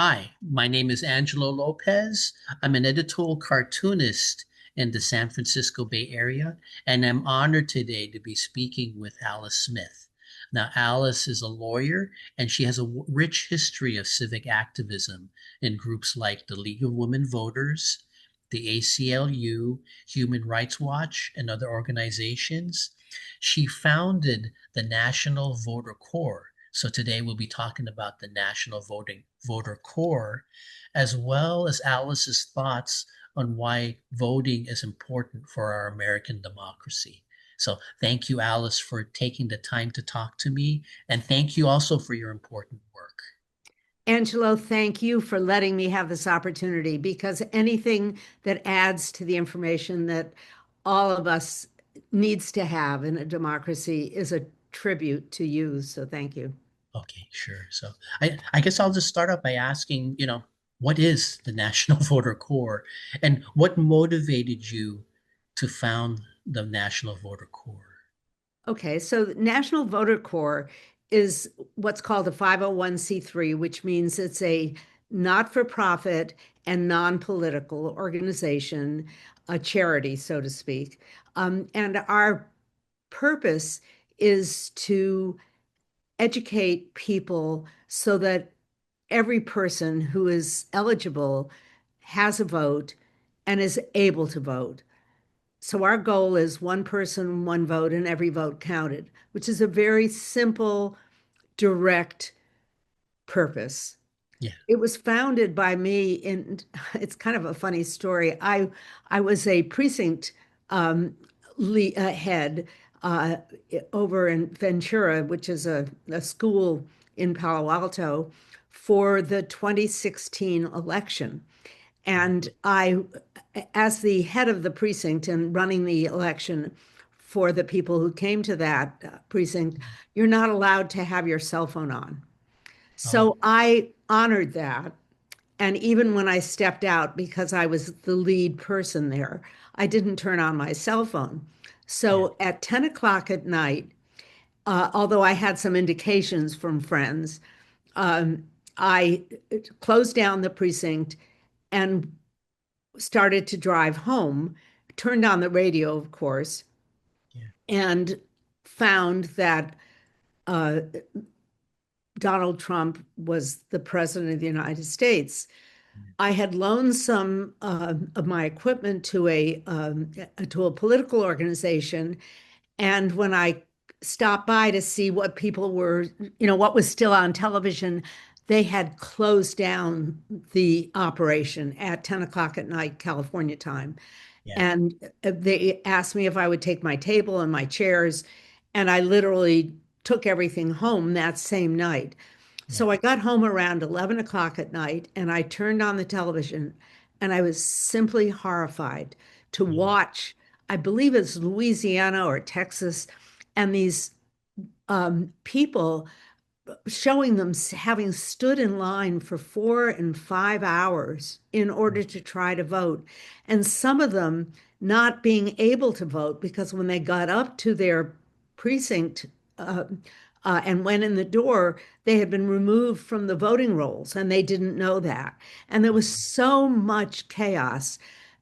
Hi, my name is Angelo Lopez. I'm an editorial cartoonist in the San Francisco Bay Area, and I'm honored today to be speaking with Alice Smith. Now, Alice is a lawyer, and she has a rich history of civic activism in groups like the League of Women Voters, the ACLU, Human Rights Watch, and other organizations. She founded the National Voter Corps. So today we'll be talking about the National Voter Corps, as well as Alice's thoughts on why voting is important for our American democracy. So thank you, Alice, for taking the time to talk to me. And thank you also for your important work. Angelo, thank you for letting me have this opportunity because anything that adds to the information that all of us needs to have in a democracy is a tribute to you. So thank you. Okay, sure. So I guess I'll just start off by asking, what is the National Voter Corps and what motivated you to found the National Voter Corps? Okay, so the National Voter Corps is what's called a 501(c)(3), which means it's a not-for-profit and non-political organization, a charity, so to speak. And our purpose is to educate people so that every person who is eligible has a vote and is able to vote. So our goal is one person, one vote, and every vote counted, which is a very simple, direct purpose. Yeah. It was founded by me in, it's kind of a funny story. I was a precinct head uh, over in Ventura, which is a school in Palo Alto, for the 2016 election. And I, as the head of the precinct and running the election for the people who came to that precinct, you're not allowed to have your cell phone on. Oh, So I honored that. And even when I stepped out, because I was the lead person there, I didn't turn on my cell phone. yeah. So at 10 o'clock at night, although I had some indications from friends, um, I closed down the precinct and started to drive home, turned on the radio, of course, Yeah. and found that uh, Donald Trump was the president of the United States. I had loaned some of my equipment to a political organization, and when I stopped by to see what people were, what was still on television, they had closed down the operation at 10 o'clock at night, California time. Yeah. And they asked me if I would take my table and my chairs, and I literally took everything home that same night. Yeah. So I got home around 11 o'clock at night and I turned on the television and I was simply horrified to Mm. watch, I believe it's Louisiana or Texas, and these people showing them having stood in line for 4 and 5 hours in order to try to vote. And some of them not being able to vote because when they got up to their precinct uh, and went in the door, they had been removed from the voting rolls and they didn't know that. And there was so much chaos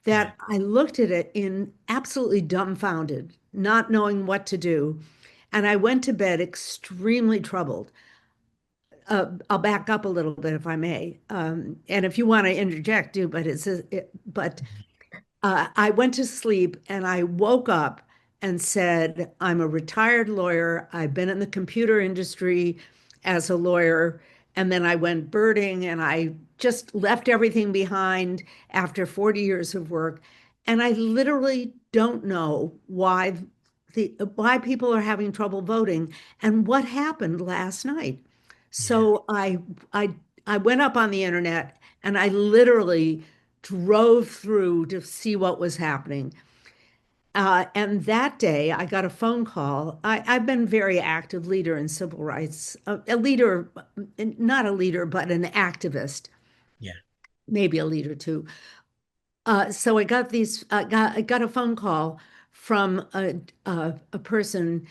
Yeah. that I looked at it in absolutely dumbfounded, not knowing what to do. And I went to bed extremely troubled. I'll back up a little bit if I may. And if you want to interject, do, but I went to sleep and I woke up and said, I'm a retired lawyer. I've been in the computer industry as a lawyer. And then I went birding and I just left everything behind after 40 years of work. And I literally don't know why people are having trouble voting and what happened last night. Yeah. So I went up on the internet and I literally drove through to see what was happening. And that day, I got a phone call. I've been a very active leader in civil rights, a leader, not a leader, but an activist, Yeah. maybe a leader too. So I got a phone call from a person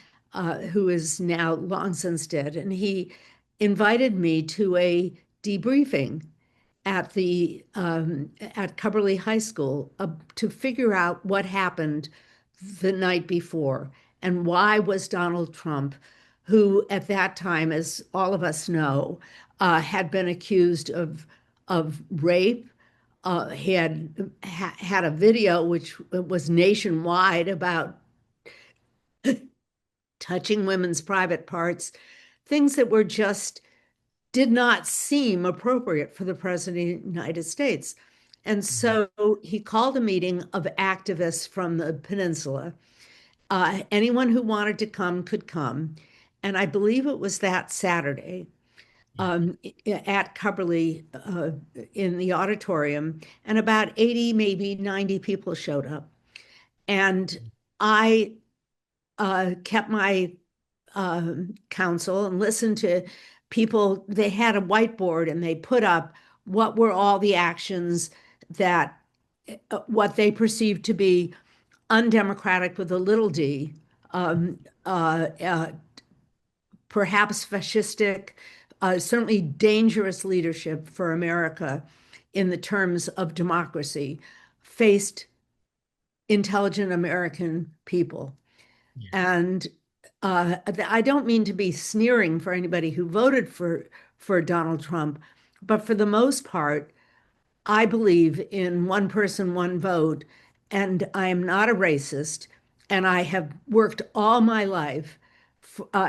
who is now long since dead, and he invited me to a debriefing. at Cubberley High School to figure out what happened the night before and why was Donald Trump, who at that time, as all of us know, had been accused of rape. He had a video which was nationwide about touching women's private parts, things that were just did not seem appropriate for the president of the United States. And Mhm. so he called a meeting of activists from the peninsula. Anyone who wanted to come could come. And I believe it was that Saturday Yeah. at Cubberley in the auditorium, and about 80, maybe 90 people showed up. And I kept my counsel and listened to people. They had a whiteboard and they put up what were all the actions that what they perceived to be undemocratic with a little d, um, uh, uh, perhaps fascistic, certainly dangerous leadership for America in the terms of democracy faced intelligent American people. Yeah. And I don't mean to be sneering for anybody who voted for Donald Trump, but for the most part, I believe in one person, one vote, and I am not a racist. And I have worked all my life,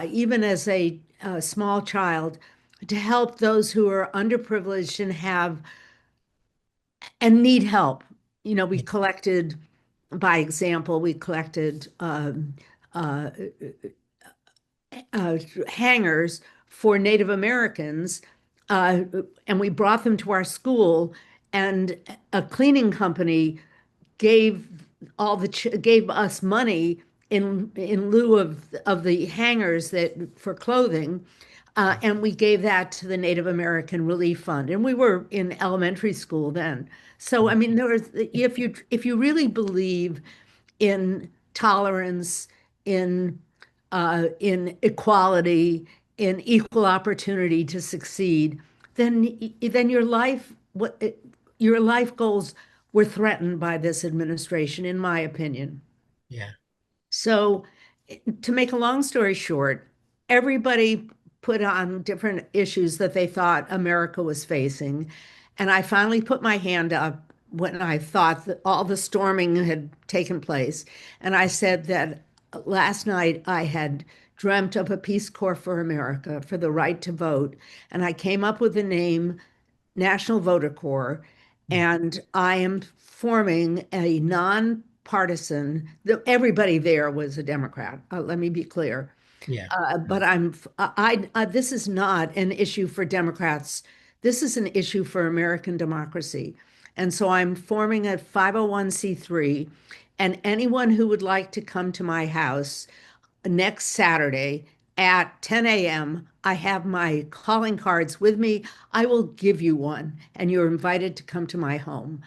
even as a small child, to help those who are underprivileged and have and need help. You know, we Yeah. collected, by example, we collected uh, hangers for Native Americans, uh, and we brought them to our school. And a cleaning company gave gave us money in lieu of the hangers that for clothing. And we gave that to the Native American Relief Fund, and we were in elementary school then. So I mean, there was if you really believe in tolerance, in equality, in equal opportunity to succeed, then your life goals were threatened by this administration, in my opinion. Yeah. So, to make a long story short, everybody put on different issues that they thought America was facing. And I finally put my hand up when I thought that all the storming had taken place. And I said that last night I had dreamt of a Peace Corps for America for the right to vote. And I came up with the name National Voter Corps, Yeah. and I am forming a non-partisan. Everybody there was a Democrat. Let me be clear. Yeah. But this is not an issue for Democrats. This is an issue for American democracy. And so I'm forming a 501(c)(3), and anyone who would like to come to my house next Saturday at 10 a.m. I have my calling cards with me. I will give you one, and you're invited to come to my home.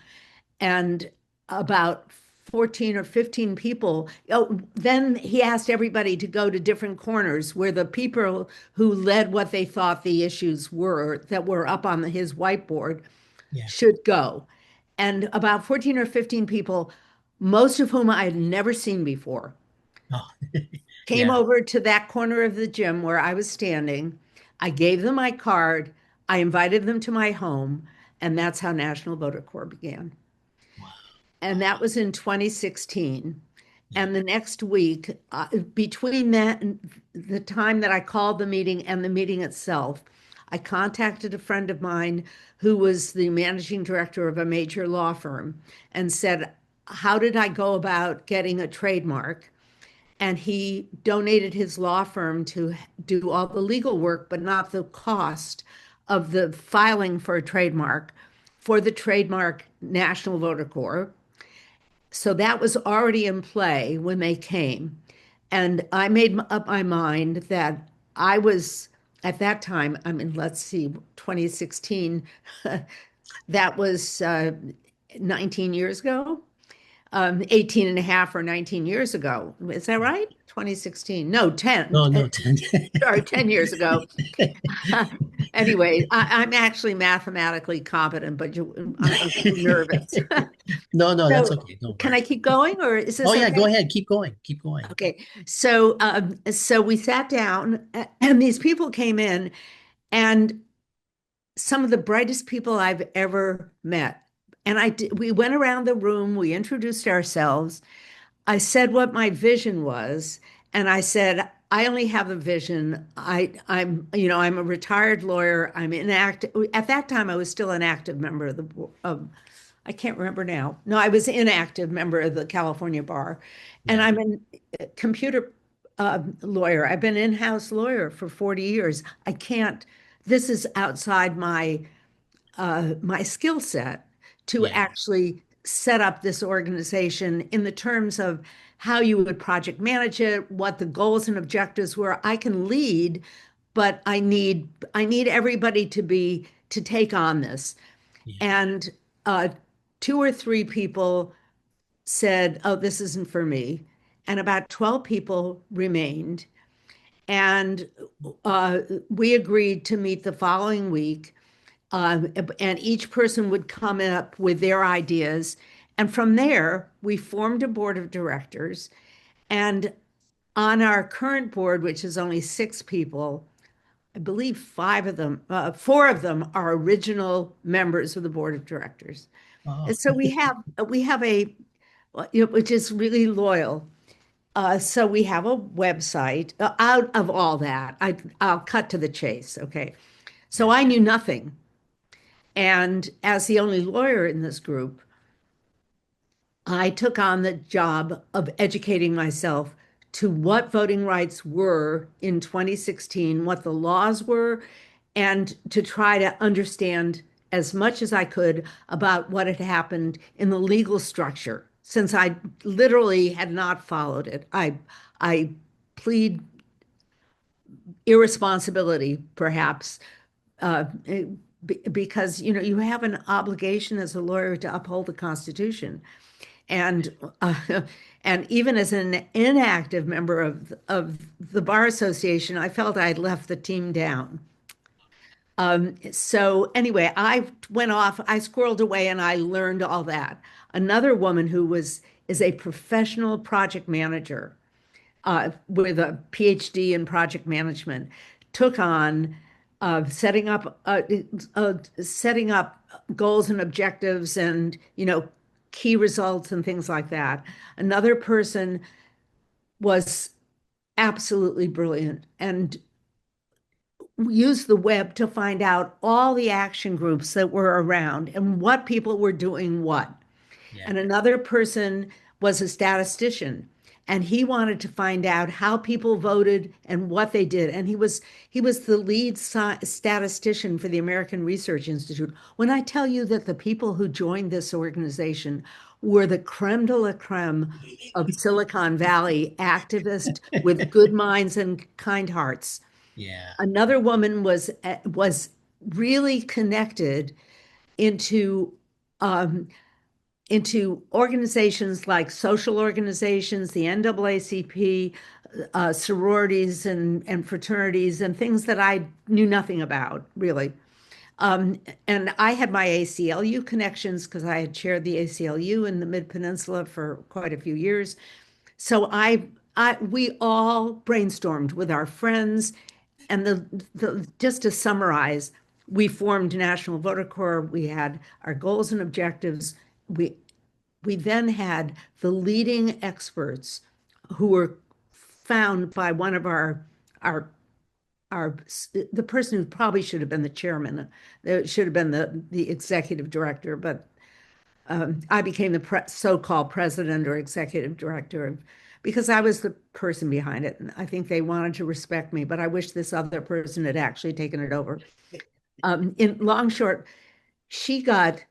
And about 14 or 15 people. Oh, then he asked everybody to go to different corners where the people who led what they thought the issues were that were up on his whiteboard Yeah. should go. And about 14 or 15 people, most of whom I had never seen before, Oh, came yeah. over to that corner of the gym where I was standing. I gave them my card. I invited them to my home, and that's how National Voter Corps began. Wow. And that was in 2016. Yeah. And the next week, between that and the time that I called the meeting and the meeting itself, I contacted a friend of mine who was the managing director of a major law firm and said, how did I go about getting a trademark? And he donated his law firm to do all the legal work, but not the cost of the filing for a trademark for the trademark National Voter Corps. So that was already in play when they came. And I made up my mind that I was at that time, I mean, let's see, 2016, that was 19 years ago, 18 and a half or 19 years ago. Is that right? 2016. No, 10. No, no, Sorry, 10 years ago. Anyway, I'm actually mathematically competent, but I'm a little nervous. no, no, that's So, okay. Don't can worry. I keep going, or is Oh this yeah, go okay? ahead. Keep going. Keep going. Okay. So we sat down, and these people came in, and some of the brightest people I've ever met. And we went around the room, we introduced ourselves. I said what my vision was, and I said, I only have a vision. I'm a retired lawyer. I'm inactive. At that time, I was still an active member of I can't remember now. No, I was inactive member of the California Bar, and Yeah, I'm a computer lawyer. I've been in-house lawyer for 40 years. I can't. This is outside my skill set to yeah, actually set up this organization in the terms of how you would project manage it, what the goals and objectives were. I can lead, but I need everybody to take on this. yeah. And two or three people said, "Oh, this isn't for me," and about 12 people remained. And uh, we agreed to meet the following week, and each person would come up with their ideas. And from there, we formed a board of directors. And on our current board, which is only six people, I believe four of them are original members of the board of directors. Oh, And so we have which is really loyal. So we have a website. Out of all that, I'll cut to the chase. Okay. So yeah, I knew nothing. And as the only lawyer in this group, I took on the job of educating myself to what voting rights were in 2016, what the laws were, and to try to understand as much as I could about what had happened in the legal structure, since I literally had not followed it. I plead irresponsibility, perhaps, because you have an obligation as a lawyer to uphold the Constitution, and uh, and even as an inactive member of the Bar Association, I felt I'd left the team down. So anyway, I went off, I squirreled away, and I learned all that. Another woman who is a professional project manager with a PhD in project management, took on setting up goals and objectives, and key results and things like that. Another person was absolutely brilliant and used the web to find out all the action groups that were around and what people were doing what. yeah, And another person was a statistician, and he wanted to find out how people voted and what they did. And he was the lead statistician for the American Research Institute. When I tell you that the people who joined this organization were the creme de la creme of Silicon Valley activists with good minds and kind hearts. yeah, Another woman was really connected into um, into organizations like social organizations, the NAACP, sororities and fraternities, and things that I knew nothing about, really. And I had my ACLU connections because I had chaired the ACLU in the Mid Peninsula for quite a few years. So we all brainstormed with our friends, and just to summarize, we formed National Voter Corps. We had our goals and objectives. We we then had the leading experts who were found by one of our our the person who probably should have been the chairman. It should have been the executive director, but I became the so-called president or executive director because I was the person behind it. And I think they wanted to respect me, but I wish this other person had actually taken it over. In long short, she got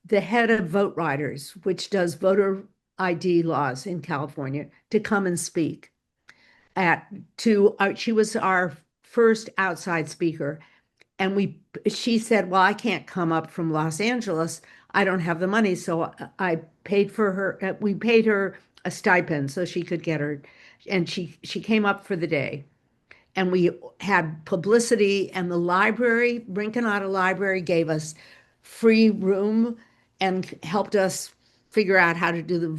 the head of Vote Riders, which does voter ID laws in California, to come and speak at to she was our first outside speaker. And she said, well, I can't come up from Los Angeles. I don't have the money. So I paid for her, we paid her a stipend so she could get her. and she came up for the day. And we had publicity, and the library, Rinconada Library, gave us free room and helped us figure out how to do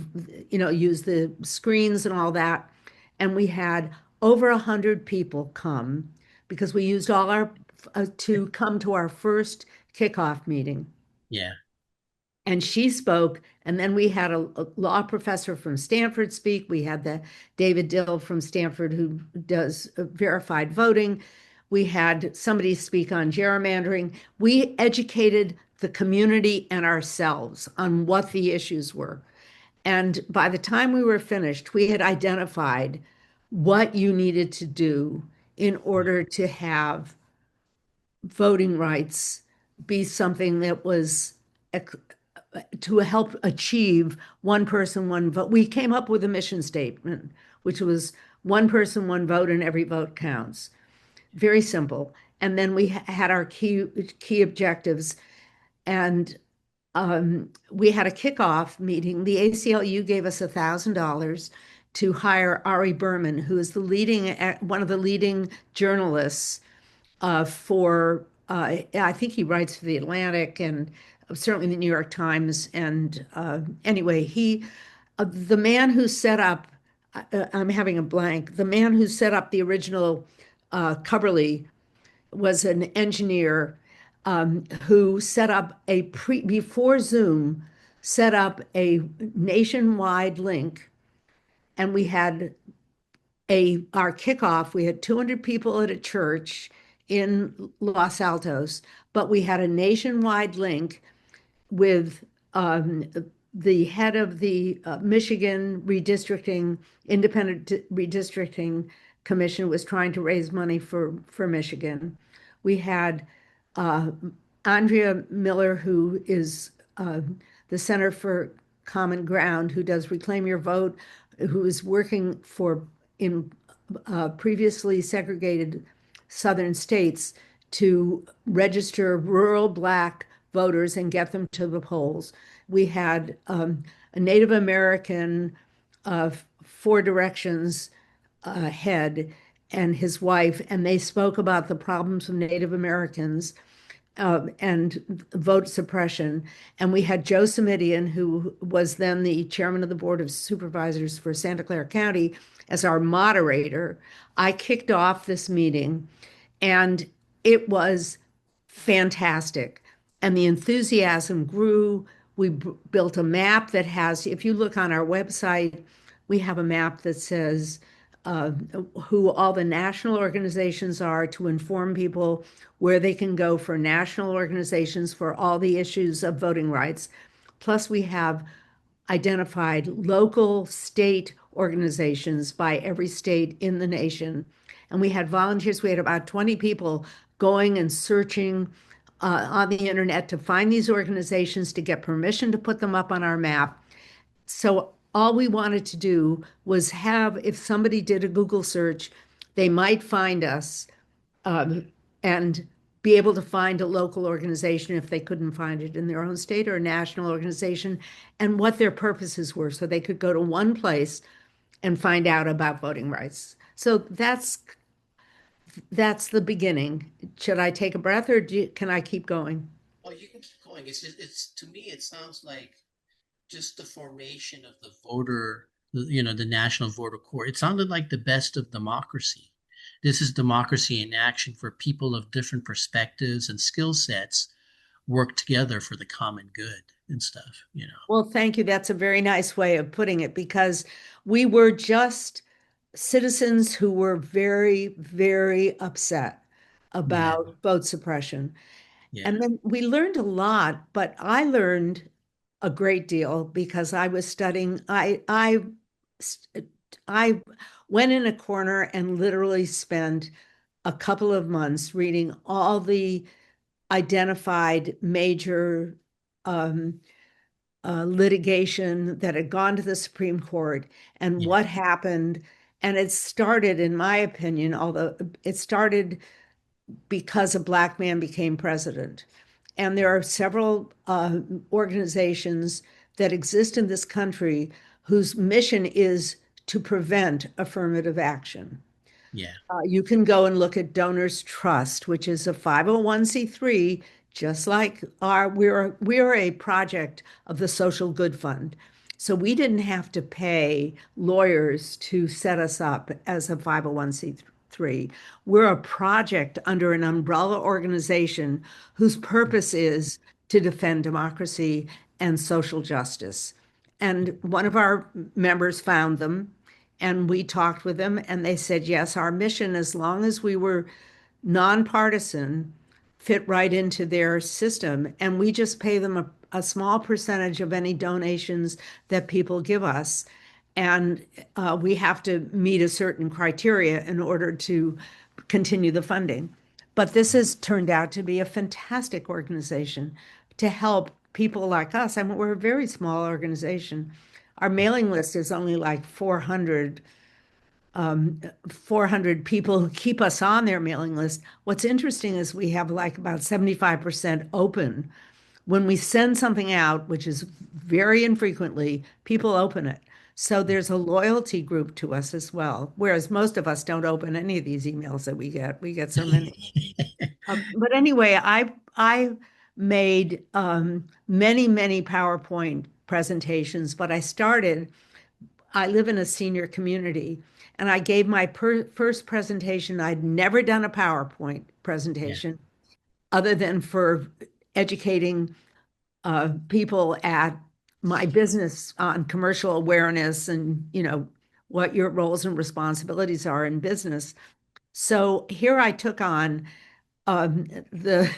use the screens and all that. And we had over 100 people come because we used all our to come to our first kickoff meeting. Yeah. And she spoke, and then we had a law professor from Stanford speak. We had the David Dill from Stanford who does verified voting. We had somebody speak on gerrymandering. We educated the community and ourselves on what the issues were. And by the time we were finished, we had identified what you needed to do in order to have voting rights be something that was to help achieve one person, one vote. We came up with a mission statement, which was one person, one vote, and every vote counts. Very simple. And then we had our key objectives, and we had a kickoff meeting. The ACLU gave us $1,000 to hire Ari Berman, who is one of the leading journalists I think he writes for the Atlantic and certainly the New York Times. And anyway, the man who set up, I'm having a blank, the man who set up the original Coverly was an engineer who set up before Zoom, set up a nationwide link. And we had our kickoff, we had 200 people at a church in Los Altos, but we had a nationwide link with the head of the Michigan Redistricting, Independent Redistricting Commission was trying to raise money for Michigan. We had uh, Andrea Miller, who is the Center for Common Ground, who does Reclaim Your Vote, who is working in previously segregated southern states to register rural Black voters and get them to the polls. We had a Native American Four Directions head and his wife, and they spoke about the problems of Native Americans and vote suppression. And we had Joe Simidian, who was then the chairman of the Board of Supervisors for Santa Clara County, as our moderator. I kicked off this meeting, and it was fantastic. And the enthusiasm grew. We built a map that has, if you look on our website, we have a map that says uh, who all the national organizations are to inform people where they can go for national organizations for all the issues of voting rights. Plus, we have identified local state organizations by every state in the nation. And we had volunteers, we had about 20 people going and searching on the internet to find these organizations to get permission to put them up on our map. So all we wanted to do was if somebody did a Google search, they might find us and be able to find a local organization if they couldn't find it in their own state or a national organization, and what their purposes were so they could go to one place and find out about voting rights. So that's the beginning. Should I take a breath or can I keep going? Oh, you can keep going. It's to me, it sounds like just the formation of the voter, the National Voter Corps. It sounded like the best of democracy. This is democracy in action for people of different perspectives and skill sets work together for the common good and stuff. Well, thank you. That's a very nice way of putting it because we were just citizens who were very, very upset Yeah, about vote suppression. yeah, And then we learned a lot, but I learned a great deal because I was studying. I went in a corner and literally spent a couple of months reading all the identified major um, litigation that had gone to the Supreme Court and yeah, what happened. And it started, in my opinion, although it started because a Black man became president. And there are several organizations that exist in this country whose mission is to prevent affirmative action. Yeah. You can go and look at Donors Trust, which is a 501(c)(3, just like we're a project of the Social Good Fund. So we didn't have to pay lawyers to set us up as a 501(c)(3. We're a project under an umbrella organization whose purpose is to defend democracy and social justice. And one of our members found them, and we talked with them, and they said, yes, our mission, as long as we were nonpartisan, fit right into their system. And we just pay them a small percentage of any donations that people give us. And we have to meet a certain criteria in order to continue the funding. But this has turned out to be a fantastic organization to help people like us. I mean, we're a very small organization. Our mailing list is only like 400 people who keep us on their mailing list. What's interesting is we have like about 75% open. When we send something out, which is very infrequently, people open it. So there's a loyalty group to us as well, whereas most of us don't open any of these emails that we get. We get so many. But anyway, I made many PowerPoint presentations, but I live in a senior community, and I gave my first presentation. I'd never done a PowerPoint Yeah. presentation other than for educating people at my business on commercial awareness and, what your roles and responsibilities are in business. So here I took on the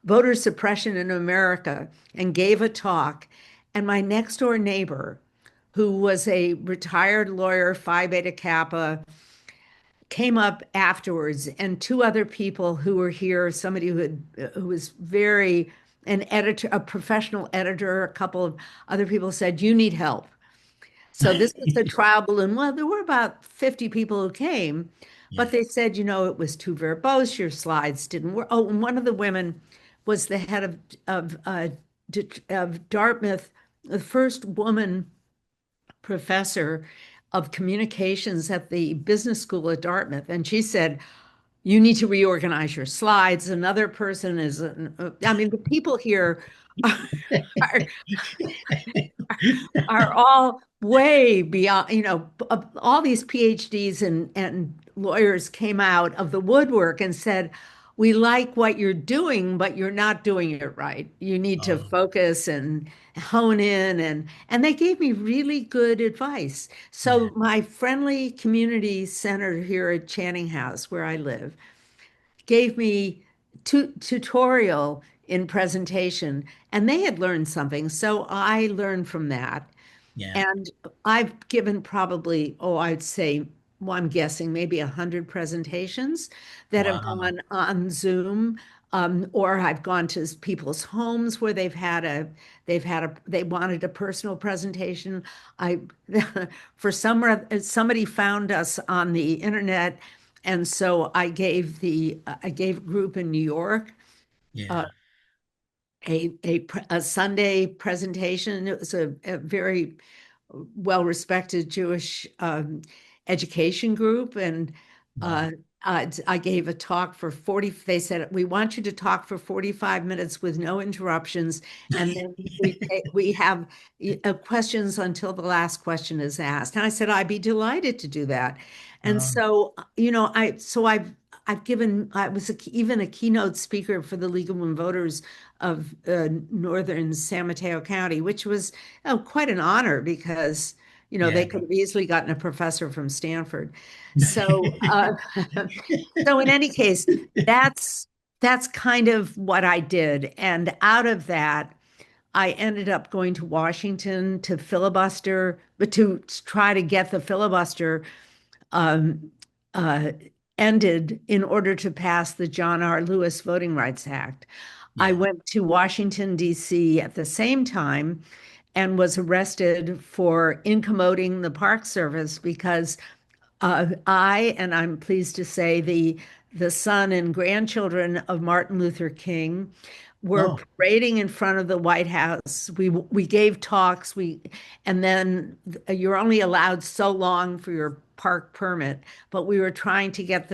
voter suppression in America and gave a talk. And my next door neighbor, who was a retired lawyer, Phi Beta Kappa, came up afterwards, and two other people who were here, somebody who was very an editor, a professional editor, a couple of other people said, "You need help." So this was the trial balloon. Well, there were about 50 people who came, but Yeah. they said, it was too verbose. Your slides didn't work. Oh, and one of the women was the head of Dartmouth, the first woman professor of communications at the business school at Dartmouth. And she said, you need to reorganize your slides. Another person is, I mean, the people here are, are all way beyond, all these PhDs and lawyers came out of the woodwork and said, we like what you're doing, but you're not doing it right. You need to Oh, focus and hone in, and they gave me really good advice. yeah. So my friendly community center here at Channing House, where I live, gave me tutorial in presentation, and they had learned something. So I learned from that. Yeah. And I've given probably, I'd say, well, I'm guessing maybe 100 presentations that have Wow. gone on Zoom, or I've gone to people's homes where they wanted a personal presentation. I, somebody found us on the internet, and so I gave a group in New York uh, Yeah. a Sunday presentation. It was a very well-respected Jewish education group, and Wow. uh, I gave a talk for 40. They said, we want you to talk for 45 minutes with no interruptions, and then we have questions until the last question is asked. And I said, I'd be delighted to do that. And Oh, so, I was even a keynote speaker for the League of Women Voters of Northern San Mateo County, which was quite an honor because, yeah. they could have easily gotten a professor from Stanford. So, so in any case, that's kind of what I did. And out of that, I ended up going to Washington to filibuster, but to try to get the filibuster um, uh, ended in order to pass the John R. Lewis Voting Rights Act. I Yeah. went to Washington, D.C. at the same time and was arrested for incommoding the Park Service because and I'm pleased to say, the son and grandchildren of Martin Luther King were Oh, parading in front of the White House. We gave talks. And then you're only allowed so long for your park permit. But we were trying to get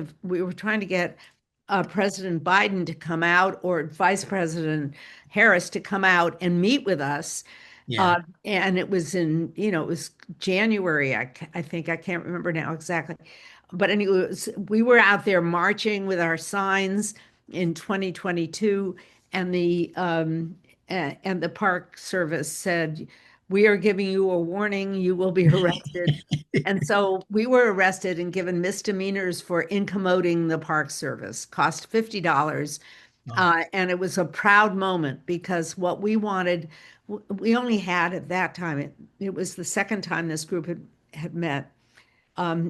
President Biden to come out or Vice President Harris to come out and meet with us. yeah. And it was it was January, I think, I can't remember now exactly. But anyway, we were out there marching with our signs in 2022, and the Park Service said, "We are giving you a warning, you will be arrested." And so we were arrested and given misdemeanors for incommoding the Park Service, cost $50. Oh, And it was a proud moment because what we wanted, we only had at that time, it was the second time this group had met.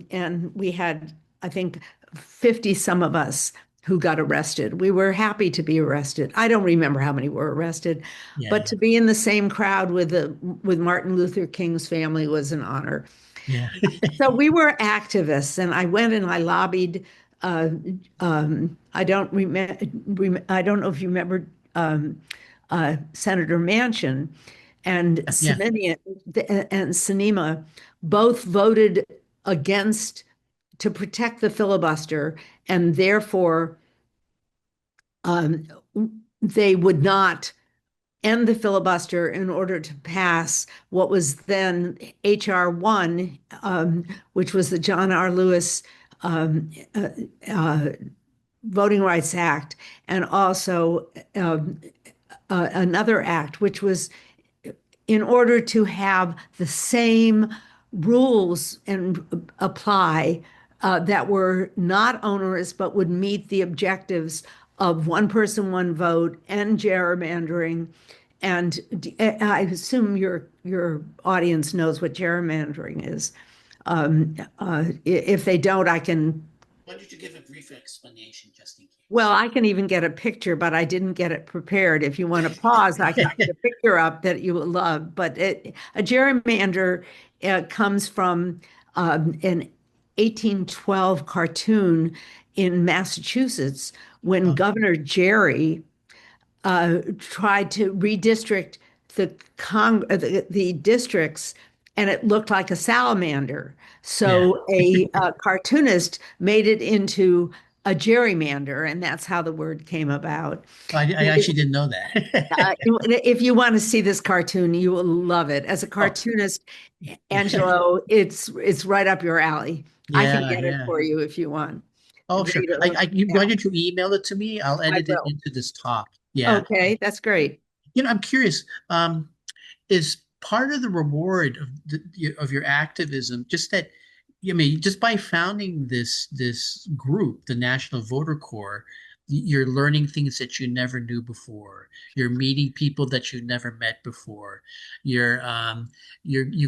And we had, I think, 50 some of us who got arrested. We were happy to be arrested. I don't remember how many were arrested, yeah, but to be in the same crowd with Martin Luther King's family was an honor. yeah, So we were activists, and I went and I lobbied. Uh, I don't I don't know if you remember Senator Manchin and yeah. Sinema both voted against to protect the filibuster, and therefore um, they would not end the filibuster in order to pass what was then HR 1, which was the John R. Lewis um, uh, uh, Voting Rights Act, and also another act, which was in order to have the same rules and apply that were not onerous but would meet the objectives of one person, one vote and gerrymandering. And I assume your audience knows what gerrymandering is. If they don't, I can. Why don't you give a brief explanation just in Well, I can even get a picture, but I didn't get it prepared. If you want to pause, I can case? get a picture up that you will love. But a gerrymander comes from an 1812 cartoon in Massachusetts when Oh, Governor Jerry tried to redistrict the districts, and it looked like a salamander. yeah. So a cartoonist made it into a gerrymander, and that's how the word came about. I actually didn't know that. If you want to see this cartoon, you will love it. As a Oh, cartoonist, Angelo, it's right up your alley. I can yeah, get it yeah. for you if you want. Oh, sure. Read it. Look Why now. don't you email it to me? I'll I edit it will. into this talk. Yeah. Okay, that's great. I'm curious. Is part of the reward of your activism just that, just by founding this group, the National Voter Corps, you're learning things that you never knew before. You're meeting people that you never met before. You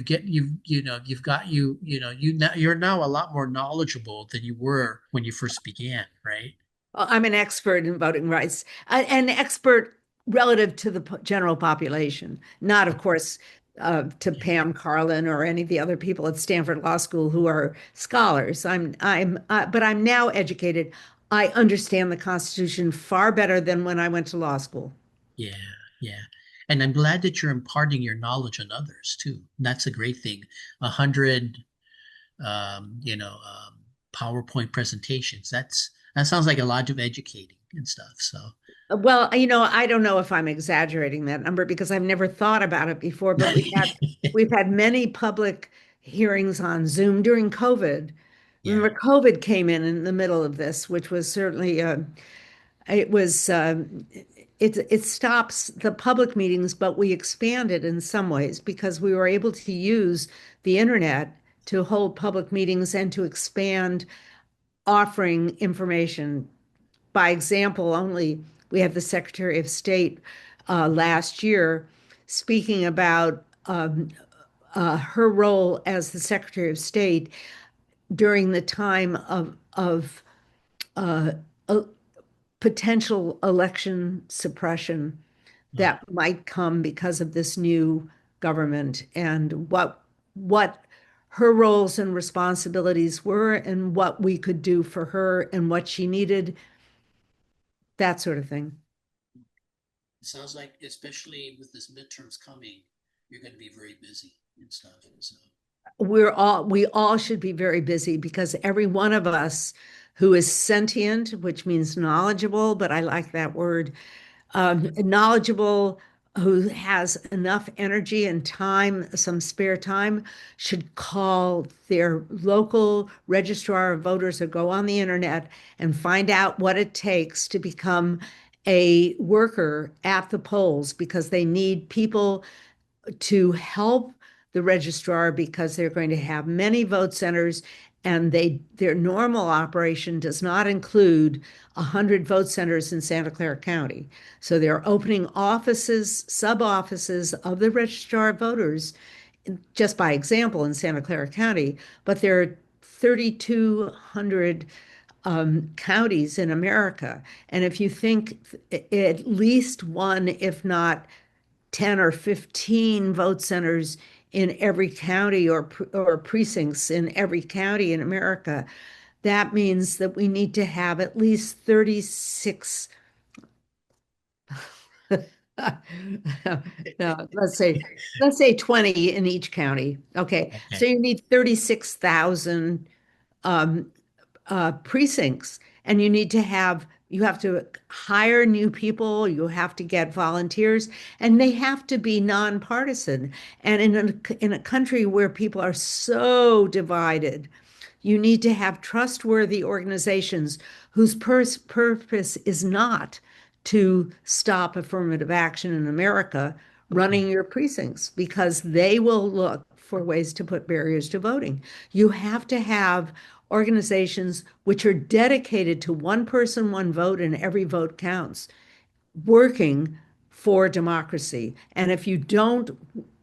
get you've got you're now a lot more knowledgeable than you were when you first began, right? Well, I'm an expert in voting rights, an expert relative to the general population, not, of course, to Pam Carlin or any of the other people at Stanford Law School who are scholars. But I'm now educated. I understand the Constitution far better than when I went to law school. Yeah, yeah. And I'm glad that you're imparting your knowledge on others too. And that's a great thing. 100, PowerPoint presentations. That sounds like a lot of educating and stuff. So, Well, I don't know if I'm exaggerating that number because I've never thought about it before, but we've had many public hearings on Zoom during COVID. yeah, Remember, COVID came in the middle of this, which was certainly it was it stops the public meetings, but we expanded in some ways because we were able to use the internet to hold public meetings and to expand offering information. By example only, we had the Secretary of State last year speaking about her role as the Secretary of State during the time of uh, potential election suppression oh, that might come because of this new government, and what her roles and responsibilities were and what we could do for her and what she needed, that sort of thing. It sounds like, especially with this midterms coming, you're going to be very busy and stuff. So, We all should be very busy because every one of us who is sentient, which means knowledgeable, but I like that word, knowledgeable, who has enough energy and time, some spare time, should call their local registrar of voters or go on the internet and find out what it takes to become a worker at the polls because they need people to help the registrar because they're going to have many vote centers and their normal operation does not include 100 vote centers in Santa Clara County. So they're opening offices, sub offices of the registrar of voters, just by example in Santa Clara County, but there are 3,200 counties in America. And if you think at least one, if not 10 or 15 vote centers in every county or precincts in every county in America, that means that we need to have at least 36. No, let's say 20 in each county. Okay. So okay. you need 36,000 um, precincts, and you have to hire new people, you have to get volunteers, and they have to be nonpartisan. And in a country where people are so divided, you need to have trustworthy organizations whose purpose is not to stop affirmative action in America Yeah. running your precincts because they will look for ways to put barriers to voting. You have to have organizations which are dedicated to one person, one vote, and every vote counts, working for democracy. And if you don't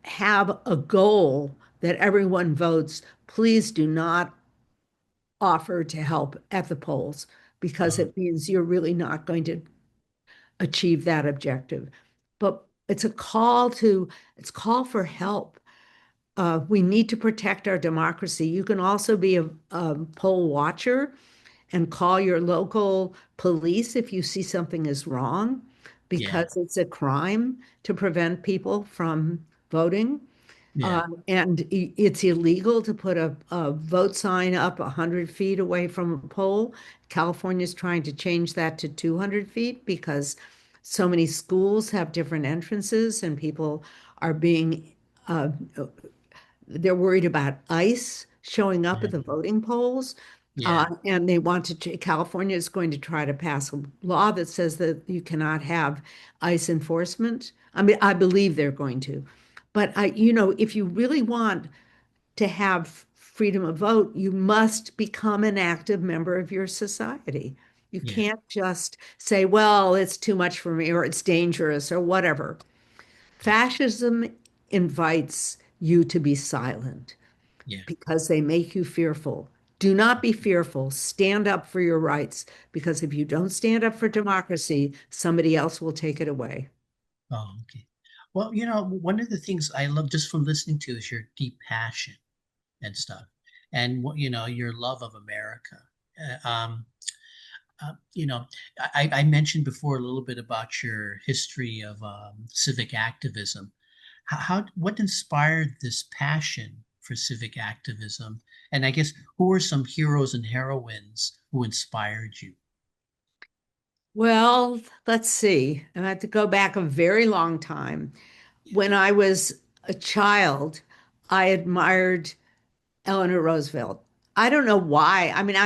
have a goal that everyone votes, please do not offer to help at the polls because Oh, it means you're really not going to achieve that objective. But it's call for help. We need to protect our democracy. You can also be a poll watcher and call your local police if you see something is wrong, yeah. because it's a crime to prevent people from voting. Yeah. And it's illegal to put a vote sign up 100 feet away from a pole. California is trying to change that to 200 feet because so many schools have different entrances and people are uh, they're worried about ICE showing up Yeah. at the voting polls. Yeah. And they want to, California is going to try to pass a law that says that you cannot have ICE enforcement. I mean, I believe they're going to. But if you really want to have freedom of vote, you must become an active member of your society. You Yeah. can't just say, well, it's too much for me or it's dangerous or whatever. Fascism invites you to be silent Yeah. because they make you fearful. Do not be fearful. Stand up for your rights because if you don't stand up for democracy, somebody else will take it away. Oh, okay. Well, one of the things I love just from listening to is your deep passion and stuff, and your love of America. Uh, um, you know, I mentioned before a little bit about your history of civic activism. What inspired this passion for civic activism? And I guess who are some heroes and heroines who inspired you? Well, let's see. I have to go back a very long time. When I was a child, I admired Eleanor Roosevelt. I don't know why. I mean,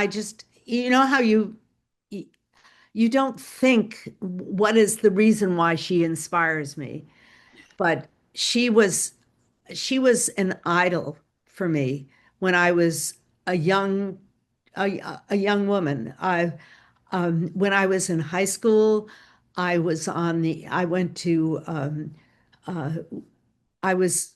you know how you don't think what is the reason why she inspires me, but she was she was an idol for me when I was a young a young woman. When I was in high school, I went to uh, I was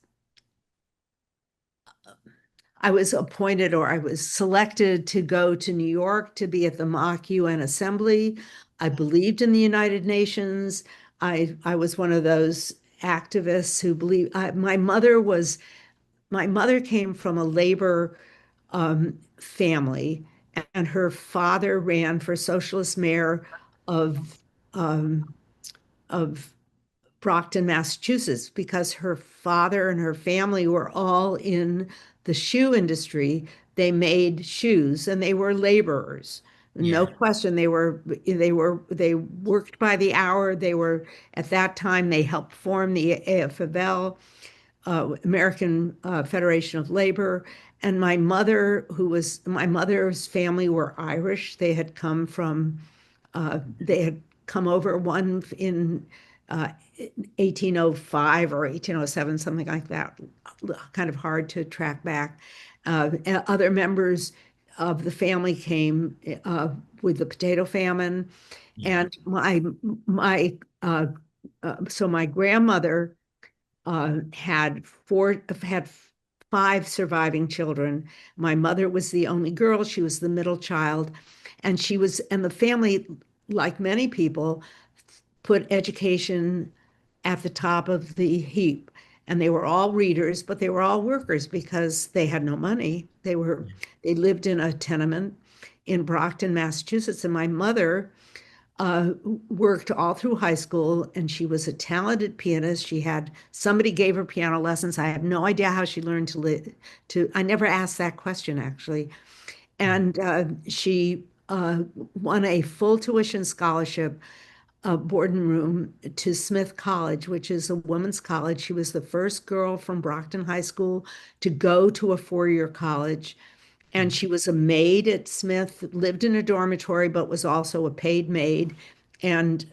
I was appointed or I was selected to go to New York to be at the mock UN Assembly. I believed in the United Nations. I was one of those activists who believe. My mother came from a labor family, and her father ran for socialist mayor of um, of Brockton, Massachusetts, because her father and her family were all in the shoe industry. They made shoes and they were laborers. No Yeah. question. They worked by the hour. They were at that time they helped form the AFL, American Federation of Labor. And my mother's family were Irish. They had come over one in 1805 or 1807, something like that. Kind of hard to track back. Other members of the family came with the potato famine, Yeah. and my so my grandmother had five surviving children. My mother was the only girl. She was the middle child, and the family, like many people, put education at the top of the heap. And they were all readers, but they were all workers because they had no money. They lived in a tenement in Brockton, Massachusetts, and my mother uh, worked all through high school, and she was a talented pianist. Somebody gave her piano lessons. I have no idea how she learned I never asked that question actually. And she won a full tuition scholarship, board and room to Smith College, which is a women's college. She was the first girl from Brockton High School to go to a four-year college. And Mm. she was a maid at Smith, lived in a dormitory, but was also a paid maid, and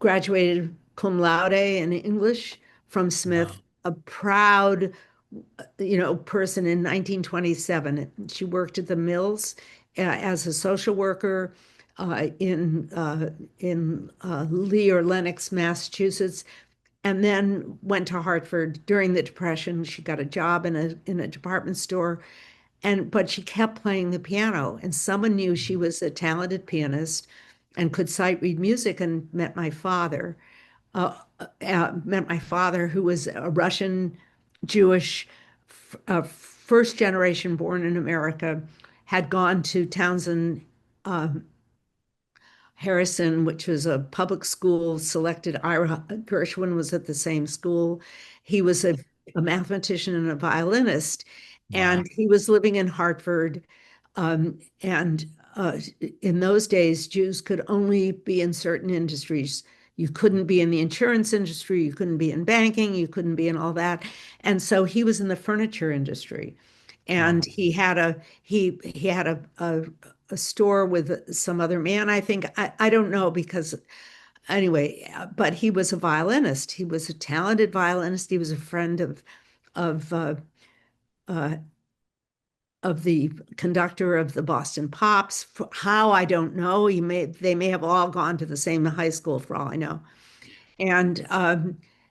graduated cum laude in English from Smith, Wow. a proud, person in 1927. She worked at the mills as a social worker in Lee or Lenox, Massachusetts, and then went to Hartford during the Depression. She got a job in a department store, but she kept playing the piano. And someone knew she was a talented pianist and could sight read music, and met my father, who was a Russian Jewish, first generation born in America, had gone to Townsend Harrison, which was a public school, selected. Ira Gershwin was at the same school. He was a mathematician and a violinist, Wow. and he was living in Hartford. And in those days, Jews could only be in certain industries. You couldn't be in the insurance industry, you couldn't be in banking, you couldn't be in all that. And so he was in the furniture industry. And Wow. he had a store with some other man, I think. I don't know because anyway, but he was a violinist. He was a talented violinist. He was a friend of uh, uh, of the conductor of the Boston Pops. How, I don't know. They may have all gone to the same high school for all I know. And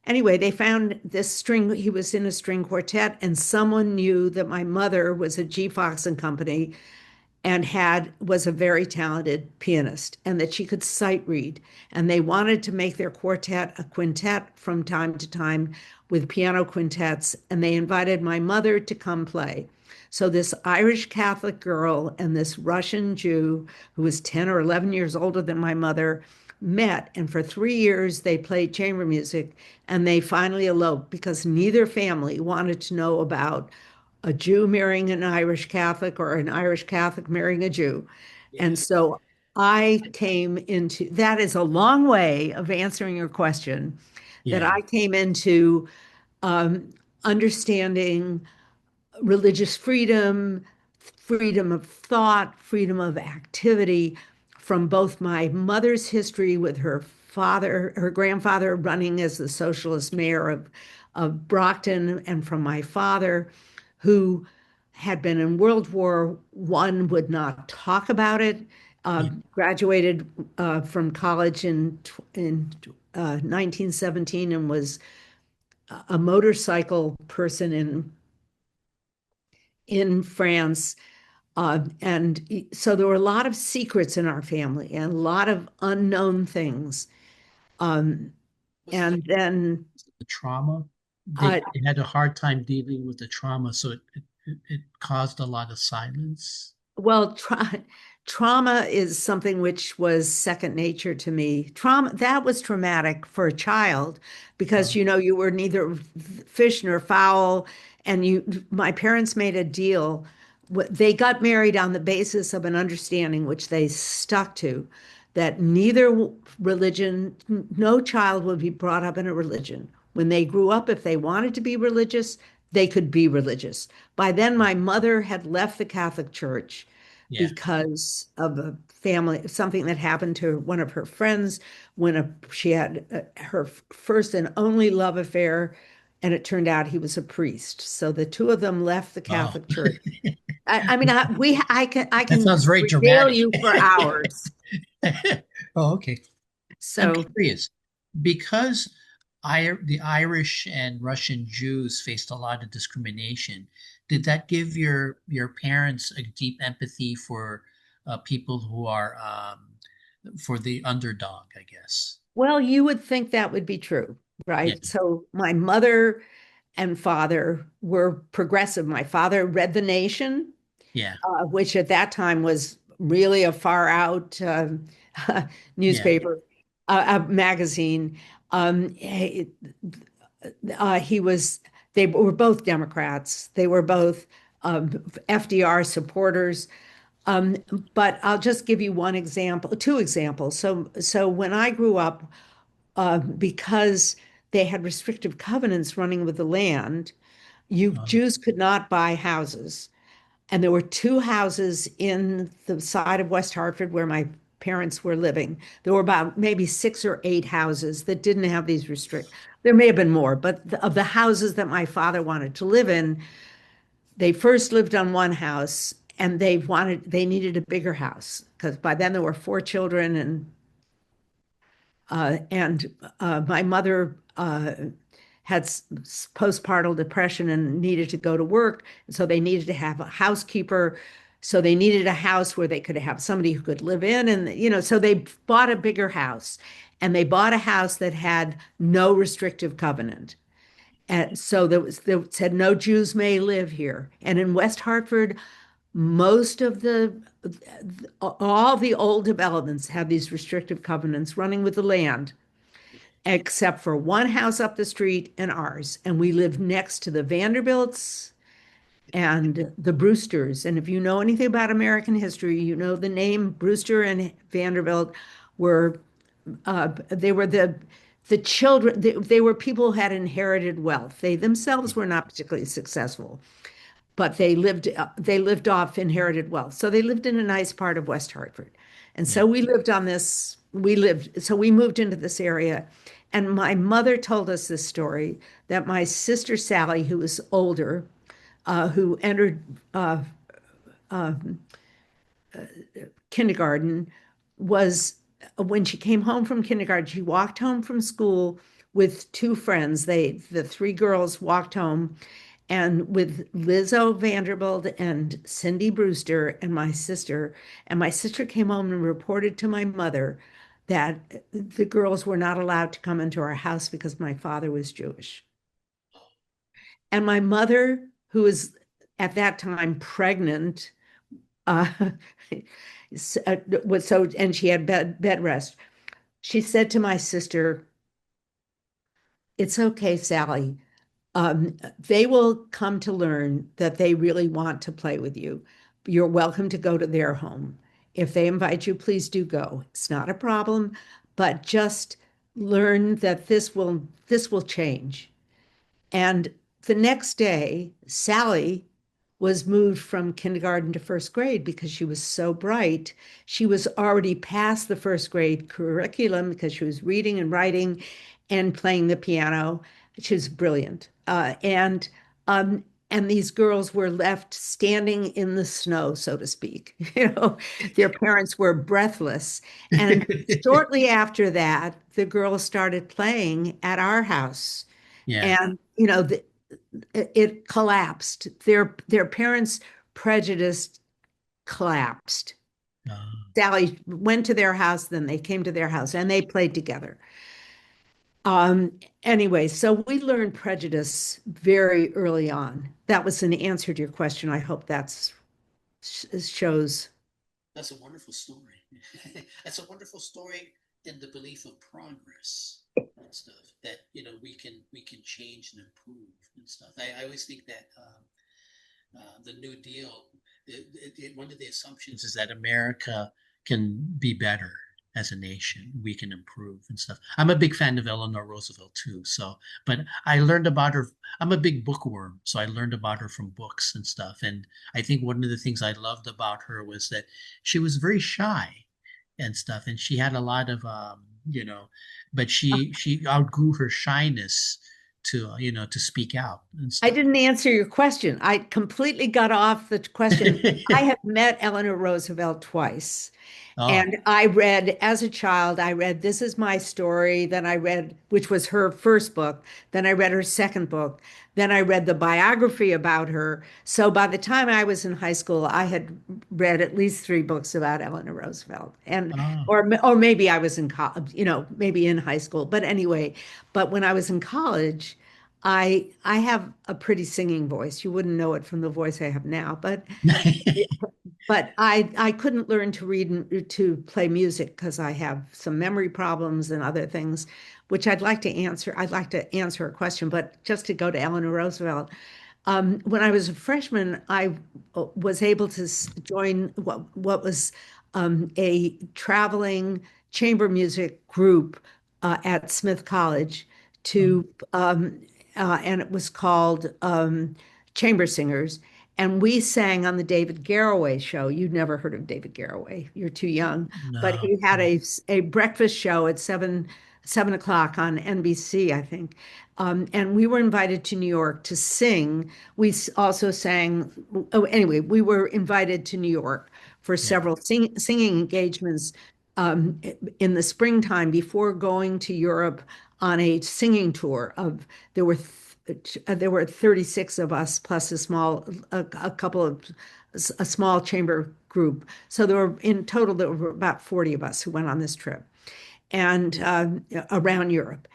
anyway, they found this string. He was in a string quartet, and someone knew that my mother was at G. Fox and Company and was a very talented pianist, and that she could sight read. And they wanted to make their quartet a quintet from time to time with piano quintets, and they invited my mother to come play. So this Irish Catholic girl and this Russian Jew, who was 10 or 11 years older than my mother, met, and for 3 years they played chamber music, and they finally eloped because neither family wanted to know about a Jew marrying an Irish Catholic or an Irish Catholic marrying a Jew. And Yeah. so I came into that is a long way of answering your question, that Yeah. I came into um, understanding religious freedom, freedom of thought, freedom of activity from both my mother's history with her grandfather running as the socialist mayor of Brockton, and from my father, who had been in World War One, would not talk about it, Yeah. graduated from college in 1917 and was a motorcycle person in France. And so there were a lot of secrets in our family and a lot of unknown things. Um, Was and then, the trauma? uh, They had a hard time dealing with the trauma, so it caused a lot of silence. well, Trauma is something which was second nature to me. Trauma, that was traumatic for a child because, Uh, you were neither fish nor fowl. And my parents made a deal. They got married on the basis of an understanding, which they stuck to, that neither religion, no child would be brought up in a religion. When they grew up, if they wanted to be religious, they could be religious. By then, my mother had left the Catholic Church yeah. because of a family, something that happened to one of her friends when she had her first and only love affair, and it turned out he was a priest. So the two of them left the Oh, Catholic Church. I mean, I that can sounds very regale dramatic. you for hours. Oh, okay. I'm So, curious because the Irish and Russian Jews faced a lot of discrimination. Did that give your parents a deep empathy for people who are for the underdog, I guess? well, you would think that would be true, Yeah, right? So my mother and father were progressive. My father read The Nation, yeah, which at that time was really a far out yeah, newspaper, magazine. He he was, they were both Democrats. They were both FDR supporters. Um, but I'll just give you one example, two examples. So when I grew up, because they had restrictive covenants running with the land, you um, Jews could not buy houses. And there were two houses in the side of West Hartford where my parents were living. There were about maybe 6 or 8 houses that didn't have these restrict. There may have been more, but of the houses that my father wanted to live in, they first lived on one house and they needed a bigger house because by then there were 4 children and my mother had postpartum depression and needed to go to work. So they needed to have a housekeeper. So they needed a house where they could have somebody who could live in. And, so they bought a bigger house and they bought a house that had no restrictive covenant. And so there said no Jews may live here. And in West Hartford, most of all the old developments have these restrictive covenants running with the land except for one house up the street and ours. And we lived next to the Vanderbilts and the Brewsters. And if you know anything about American history, you know the name Brewster and Vanderbilt were they were the children. They were people who had inherited wealth. They themselves were not particularly successful, but they lived off inherited wealth. So they lived in a nice part of West Hartford. And yeah. so we moved into this area. And my mother told us this story that my sister Sally, who was older, who entered kindergarten, was when she came home from kindergarten, she walked home from school with 2 friends. The 3 girls walked home and with Lizzo Vanderbilt and Cindy Brewster and my sister. And my sister came home and reported to my mother that the girls were not allowed to come into our house because my father was Jewish. And my mother, who was at that time pregnant, uh, and she had bed rest. She said to my sister, "It's okay, Sally. They will come to learn that they really want to play with you. You're welcome to go to their home. If they invite you, please do go. It's not a problem, but just learn that this will change." And the next day, Sally was moved from kindergarten to first grade because she was so bright. She was already past the first grade curriculum because she was reading and writing and playing the piano. She was brilliant. And these girls were left standing in the snow, so to speak. Their parents were breathless. And shortly after that, the girls started playing at our house. Yeah. And it collapsed. Their parents' prejudice collapsed. Uh, Sally went to their house, then they came to their house and they played together. Anyway, so we learned prejudice very early on. That was an answer to your question. I hope that's shows. That's a wonderful story. That's a wonderful story in the belief of progress and stuff that we can change and improve and stuff. I always think that the New Deal, one of the assumptions is that America can be better as a nation. We can improve and stuff. I'm a big fan of Eleanor Roosevelt too. So, but I learned about her. I'm a big bookworm, so I learned about her from books and stuff. And I think one of the things I loved about her was that she was very shy and stuff, and she had a lot of, but she outgrew her shyness to speak out and I stuff. didn't answer your question. I completely got off the question. I have met Eleanor Roosevelt twice. Oh, And I read, as a child, I read This Is My Story. Then I read, which was her first book. Then I read her second book. Then I read the biography about her. So by the time I was in high school, I had read at least three books about Eleanor Roosevelt. And oh. or maybe I was in college, maybe in high school. But anyway, but when I was in college, I have a pretty singing voice. You wouldn't know it from the voice I have now, but I couldn't learn to read and to play music because I have some memory problems and other things, which I'd like to answer. I'd like to answer a question, but just to go to Eleanor Roosevelt. When I was a freshman, I was able to join what was a traveling chamber music group at Smith College to and it was called Chamber Singers. And we sang on the David Garroway show. You'd never heard of David Garroway. You're too young. But No. he had a breakfast show at seven o'clock on NBC, I think. And we were invited to New York to sing. Also sang. Oh, anyway, we were invited to New York for Yeah. several singing engagements um, in the springtime before going to Europe on a singing tour of there were there were 36 of us plus a couple of a small chamber group. So there were about 40 of us who went on this trip and around Europe.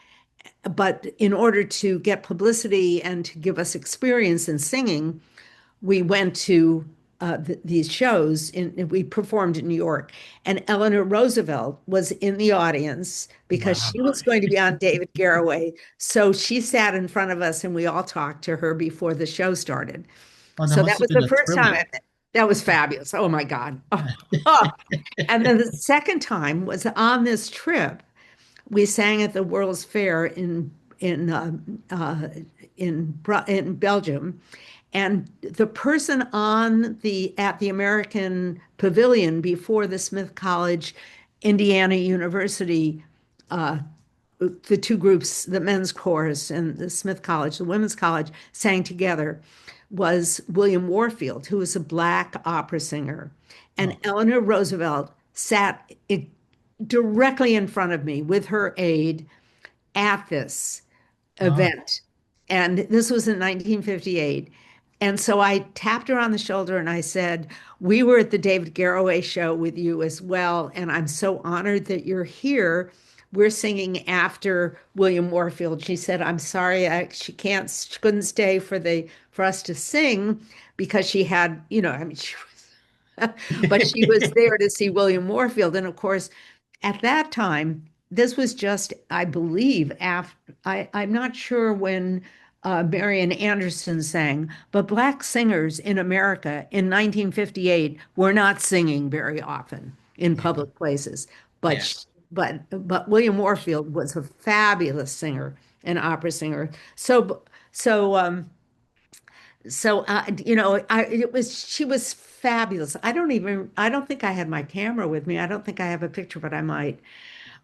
But in order to get publicity and to give us experience in singing, we went to these shows we performed in New York, and Eleanor Roosevelt was in the audience because Wow. she was going to be on David Garroway. So she sat in front of us and we all talked to her before the show started. Oh, that So must that have was been the a first thrill. time. That was fabulous. Oh my God. Oh. And then the second time was on this trip. We sang at the World's Fair in uh, uh, in Belgium, and the person at the American Pavilion before the Smith College, Indiana University, uh, the two groups, the men's chorus and the Smith College, the women's college, sang together, was William Warfield, who was a black opera singer, and Oh, Eleanor Roosevelt sat directly in front of me with her aide at this oh, event. And this was in 1958. And so I tapped her on the shoulder and I said, "We were at the David Garroway show with you as well. And I'm so honored that you're here. We're singing after William Warfield." She said, "I'm sorry, she couldn't stay for us to sing because she had, I mean, but she was there to see William Warfield." And of course, at that time, this was just, I believe, after I'm not sure when Marian Anderson sang, but black singers in America in 1958 were not singing very often in yeah, public places. But yeah. sh- but William Warfield was a fabulous singer, an opera singer. It was she was fabulous. I don't think I had my camera with me. I don't think I have a picture, but I might.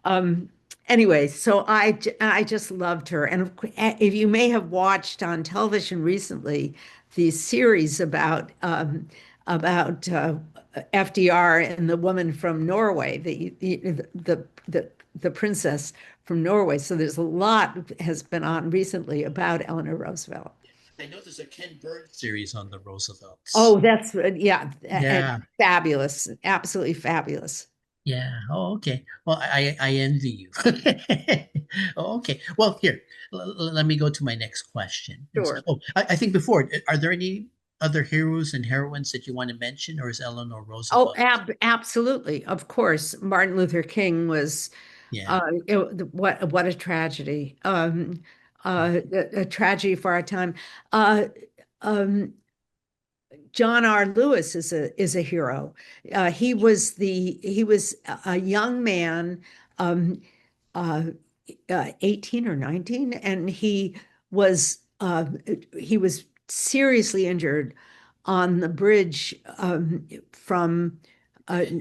Um, anyway, I just loved her. And if you may have watched on television recently the series about FDR and the woman from Norway, the princess from Norway. So there's a lot has been on recently about Eleanor Roosevelt. I know there's a Ken Burns series on the Roosevelts. Oh, that's yeah, and Yeah, fabulous, absolutely fabulous. yeah. Oh, okay. Well, I envy you. Oh, okay. Well, here, let me go to my next question. And so, Sure. oh, I think before, are there any? other heroes and heroines that you want to mention, or is Eleanor Oh, Roosevelt? absolutely. Of course, Martin Luther King was Yeah. what a tragedy. A tragedy for our time. Uh, um, John R. Lewis is a hero. He was a young man, um, uh, 18 or 19, and he was seriously injured on the bridge from in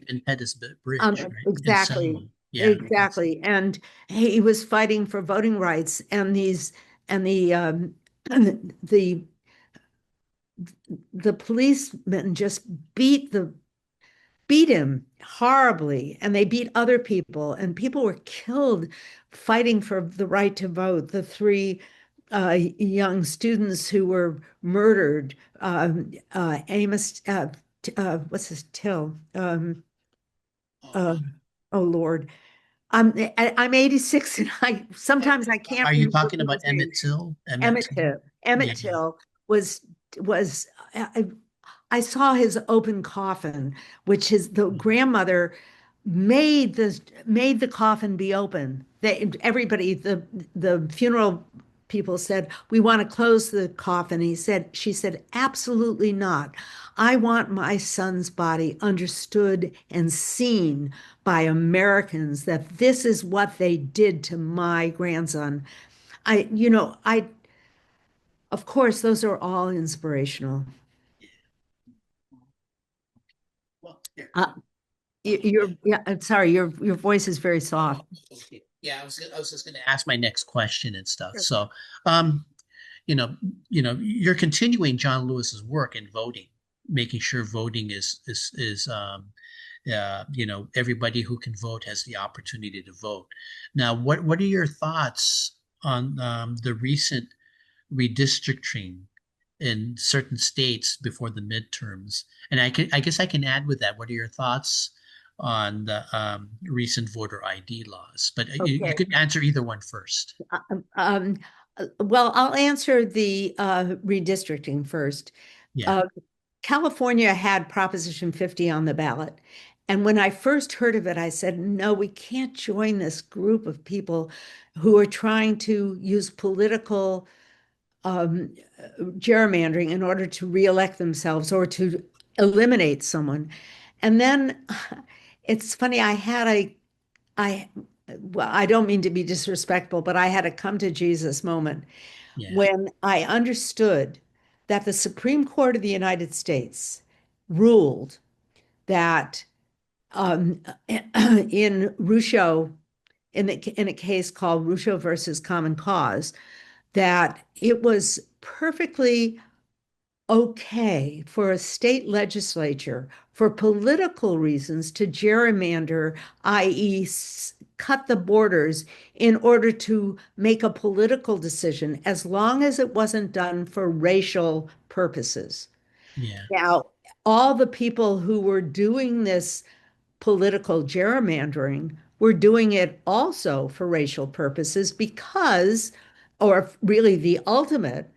In Pettus Bridge, right? In exactly, Selma. Yeah. exactly. And he was fighting for voting rights, and the the the policemen just beat him horribly, and they beat other people, and people were killed fighting for the right to vote. The three young students who were murdered, Amos, what's his Till? Uh, oh Lord, I'm 86, and I sometimes I can't Are you remember talking about people's Emmett names. Till? Emmett Emmett Till? Till. Yeah, Emmett yeah. Till was I saw his open coffin, which his the grandmother made the coffin be open. Everybody, the funeral people said, "We want to close the coffin." She said, "Absolutely not. I want my son's body understood and seen by Americans that this is what they did to my grandson." Of course, those are all inspirational. Well, here. Uh, Yeah. yeah, I'm sorry, your voice is very soft. Oh, okay. Yeah, I was just going to ask my next question and stuff. So, um, you know, you're continuing John Lewis's work in voting, making sure voting everybody who can vote has the opportunity to vote. Now, what are your thoughts on the recent redistricting in certain states before the midterms? And I guess I can add with that. What are your thoughts on the recent voter ID laws? But you Okay. could answer either one first. Um, well, I'll answer the redistricting first. Yeah, Uh, California had Proposition 50 on the ballot. And when I first heard of it, I said, no, we can't join this group of people who are trying to use political um, gerrymandering in order to reelect themselves or to eliminate someone. And then it's funny, I, well, I don't mean to be disrespectful, but I had a come to Jesus moment yeah, when I understood that the Supreme Court of the United States ruled that in Rucho, in a case called Rucho versus Common Cause, that it was perfectly okay for a state legislature for political reasons to gerrymander, i.e., cut the borders in order to make a political decision, as long as it wasn't done for racial purposes. yeah, Now, all the people who were doing this political gerrymandering were doing it also for racial purposes because, or really the ultimate,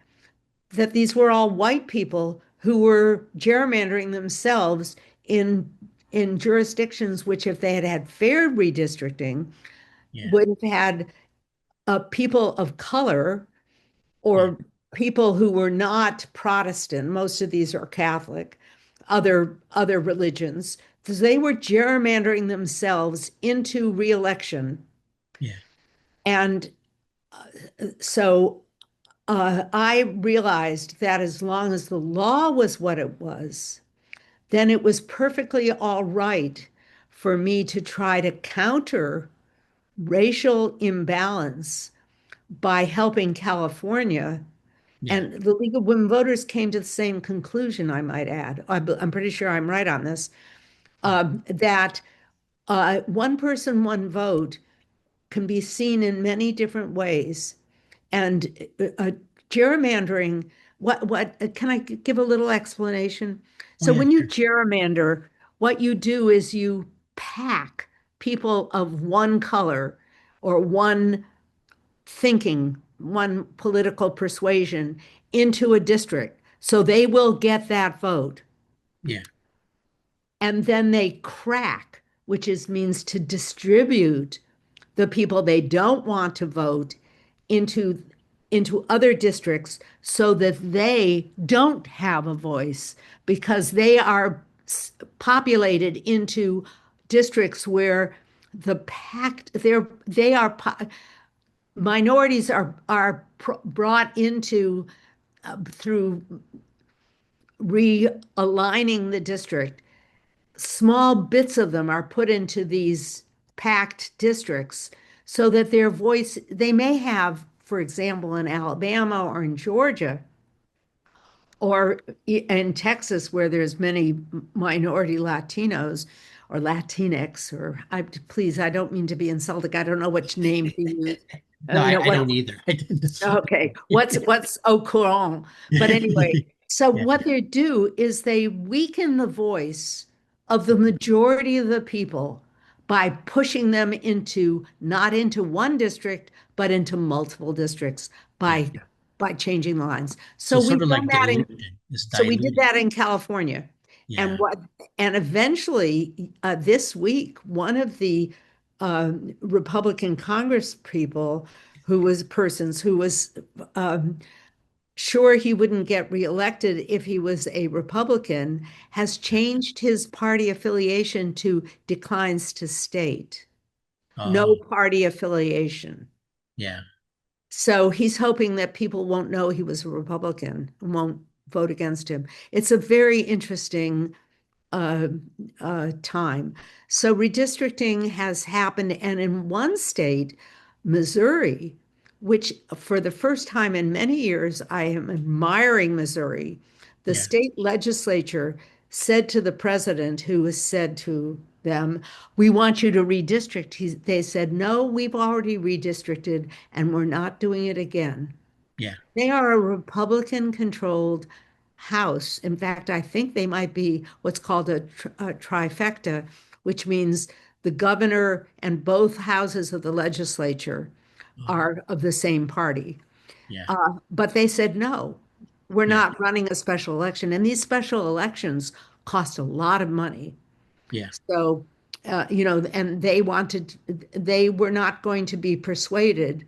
that these were all white people who were gerrymandering themselves in in jurisdictions which, if they had had fair redistricting, yeah, would have had people of color yeah, or people who were not Protestant. Most of these are Catholic, other religions. So they were gerrymandering themselves into reelection, yeah, and so I realized that as long as the law was what it was, then it was perfectly all right for me to try to counter racial imbalance by helping California. yeah, And the League of Women Voters came to the same conclusion, I might add. I'm pretty sure I'm right on this, yeah, that one person, one vote can be seen in many different ways. And gerrymandering, can I give a little explanation? oh So yeah, when you sure, gerrymander, what you do is you pack people of one color or one thinking, one political persuasion into a district So they will get that vote. Yeah. And then they crack, which is means to distribute the people they don't want to vote into other districts so that they don't have a voice because they are populated into districts where the pact they are minorities are brought into through realigning the district. Small bits of them are put into these packed districts so that their voice, they may have, for example, in Alabama or in Georgia or in Texas, where there's many minority Latinos or Latinx, or please, I don't mean to be insulting. I don't know which name to use. No, I What don't either. I didn't. Okay, what's au courant? But anyway, so Yeah. what they do is they weaken the voice of the majority of the people by pushing them into not into one district, but into multiple districts Yeah. by changing the lines. So So sort we've of done like that in diluting. It's so we did diluting. that in California. And Yeah. what and eventually this week, one of the Republican Congress people who was sure he wouldn't get reelected if he was a Republican, has changed his party affiliation to declines to state, no Oh, party affiliation. yeah. So he's hoping that people won't know he was a Republican and won't vote against him. It's a very interesting uh, time. So redistricting has happened, and in one state, Missouri, which for the first time in many years, I am admiring Missouri. The Yeah. state legislature said to the president, who has said to them, "We want you to redistrict." They said, "No, we've already redistricted, and we're not doing it again." Yeah. They are a Republican controlled House. In fact, I think they might be what's called a trifecta, which means the governor and both houses of the legislature Oh, are of the same party. yeah. But they said, no, we're Yeah. not running a special election. And these special elections cost a lot of money. Yeah. So, and they were not going to be persuaded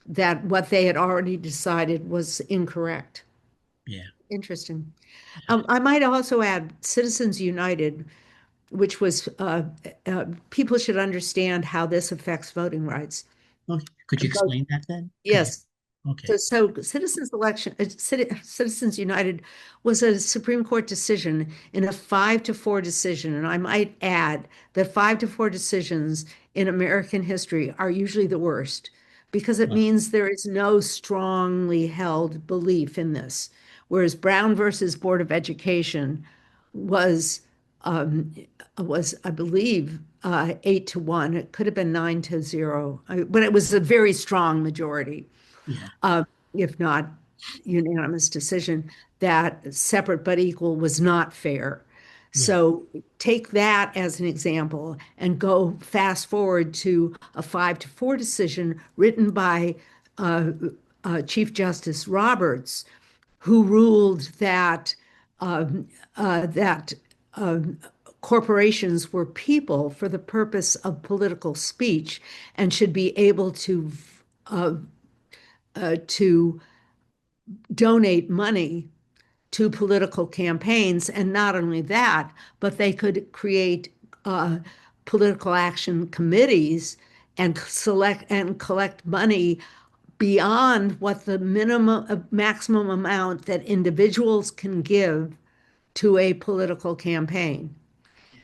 that what they had already decided was incorrect. Yeah. Interesting. I might also add Citizens United, which was people should understand how this affects voting rights. Okay. Could you So, explain that then? Could you? yes. Okay. So Citizens United was a Supreme Court decision in a 5-4 decision. And I might add that 5-4 decisions in American history are usually the worst because it Oh, means there is no strongly held belief in this. Whereas Brown versus Board of Education was, um, I believe, 8-1. It could have been 9-0, but it was a very strong majority, yeah. uh, if not unanimous decision, that separate but equal was not fair. Yeah. So take that as an example and go fast forward to a 5-4 decision written by uh, Chief Justice Roberts, who ruled that that corporations were people for the purpose of political speech and should be able uh, to donate money to political campaigns. And not only that, but they could create political action committees and select and collect money beyond what the maximum amount that individuals can give to a political campaign.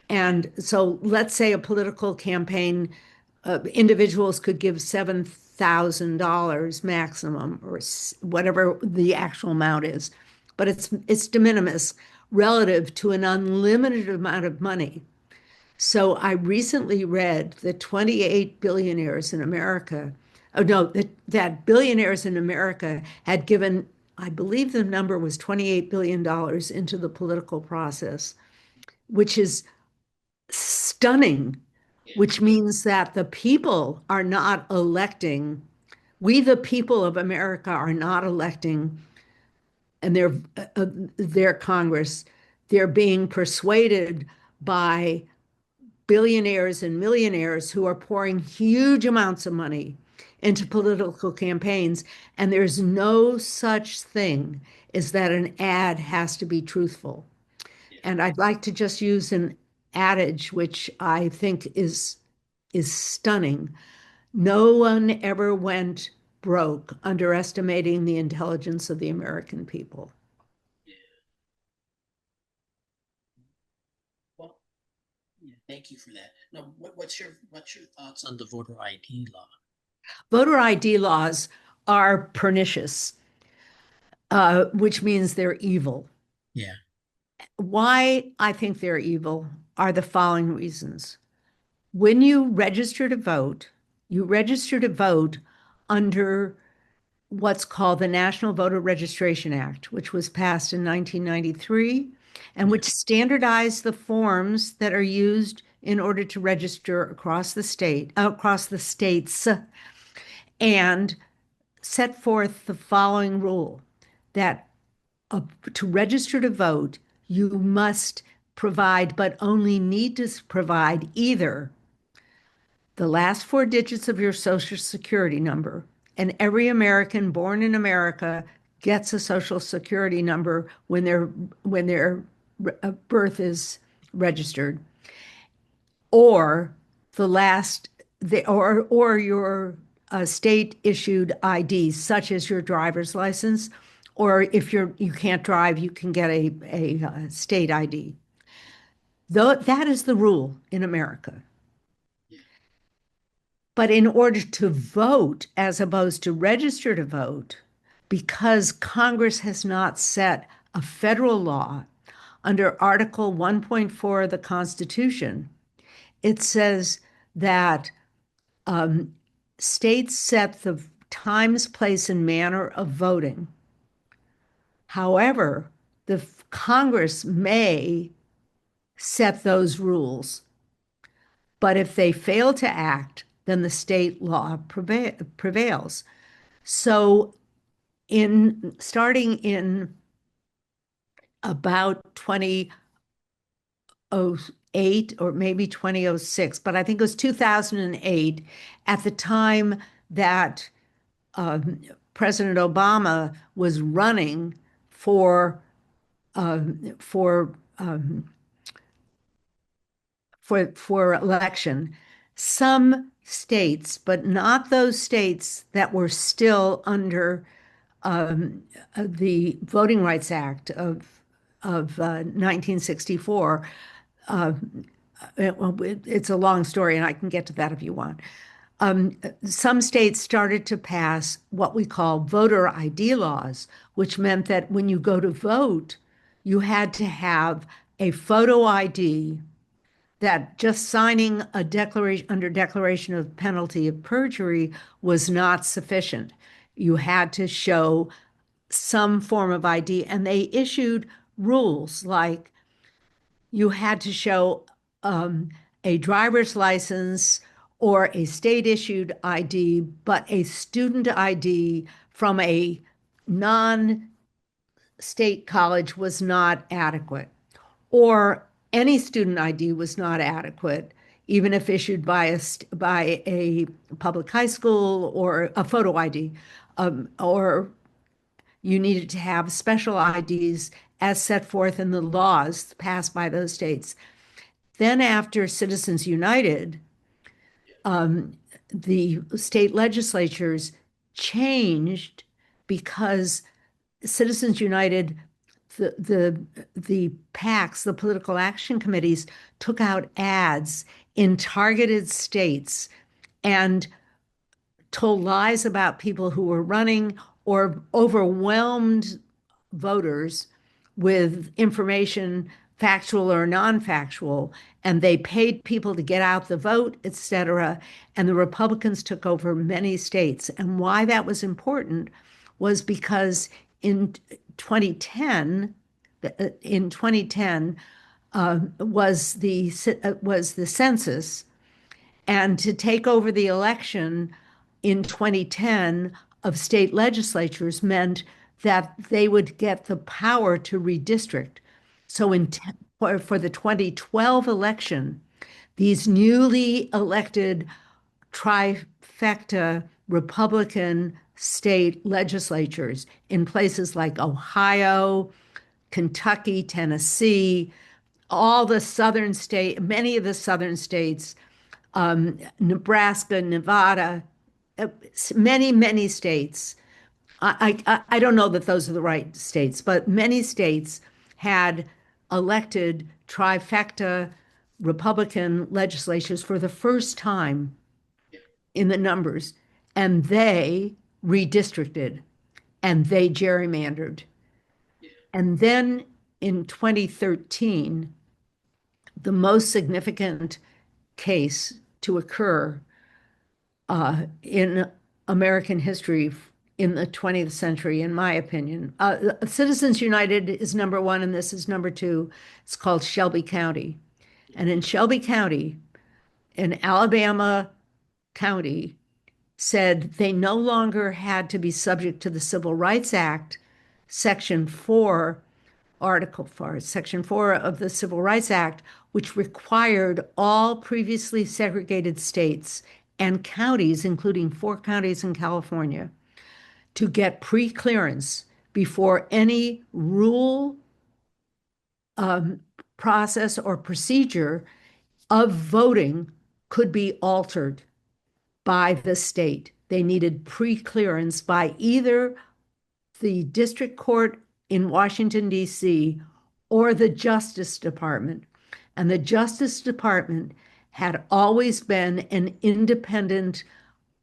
And so let's say a political campaign, individuals could give $7,000 maximum or whatever the actual amount is. But it's de minimis relative to an unlimited amount of money. So I recently read that 28 billionaires in America, oh no, that billionaires in America had given, I believe the number was $28 billion into the political process, which is stunning, which means that the people are not electing, we, the people of America, are not electing and their Congress, they're being persuaded by billionaires and millionaires who are pouring huge amounts of money into political campaigns. And there's no such thing as that an ad has to be truthful. And I'd like to just use an adage, which I think is stunning. No one ever went broke underestimating the intelligence of the American people. Yeah. Well, yeah, thank you for that. Now, what's your thoughts on the voter ID law? Voter ID laws are pernicious, which means they're evil. Yeah, Why I think they're evil are the following reasons. When you register to vote under what's called the National Voter Registration Act, which was passed in 1993 and yeah, which standardized the forms that are used in order to register across the states, and set forth the following rule that to register to vote, you must provide, but only need to provide either the last four digits of your Social Security number, and every American born in America gets a Social Security number when their birth is registered, or the last or your state issued ID, such as your driver's license, or if you can't drive, you can get a state ID. Though that is the rule in America. yeah, But in order to vote, as opposed to register to vote, because Congress has not set a federal law under Article 1.4 of the Constitution, it says that states set the times, place, and manner of voting. However, the Congress may set those rules, but if they fail to act, then the state law prevails. So, in starting in about 2008 or maybe 2006, but I think it was 2008, at the time that um, President Obama was running for for for election, some states, but not those states that were still under the Voting Rights Act of 1964. Uh, it's a long story, and I can get to that if you want. Some states started to pass what we call voter ID laws, which meant that when you go to vote, you had to have a photo ID, that just signing a declaration under declaration of penalty of perjury was not sufficient. You had to show some form of ID, and they issued rules like you had to show a driver's license or a state issued ID, but a student ID from a non state college was not adequate, or any student ID was not adequate, even if issued by a public high school, or a photo ID, or you needed to have special IDs as set forth in the laws passed by those states. Then, after Citizens United, the state legislatures changed because Citizens United, the PACs, the political action committees, took out ads in targeted states and told lies about people who were running, or overwhelmed voters with information, factual or non-factual, and they paid people to get out the vote, etc. And the Republicans took over many states. And why that was important was because in 2010, in 2010 was the census, and to take over the election in 2010 of state legislatures meant that they would get the power to redistrict. So for the 2012 election, these newly elected trifecta Republican state legislatures in places like Ohio, Kentucky, Tennessee, all the southern state, many of the southern states, Nebraska, Nevada, many states. I don't know that those are the right states, but many states had elected trifecta Republican legislatures for the first time in the numbers, and they redistricted and they gerrymandered. And then in 2013, the most significant case to occur in American history in the 20th century, in my opinion. Citizens United is number one, and this is number two. It's called Shelby County. And in Shelby County, in Alabama County, said they no longer had to be subject to the Civil Rights Act, Section 4, Article 4, Section 4 of the Civil Rights Act, which required all previously segregated states and counties, including 4 counties in California, to get pre-clearance before any rule, process, or procedure of voting could be altered by the state. They needed pre-clearance by either the district court in Washington, D.C., or the Justice Department. And the Justice Department had always been an independent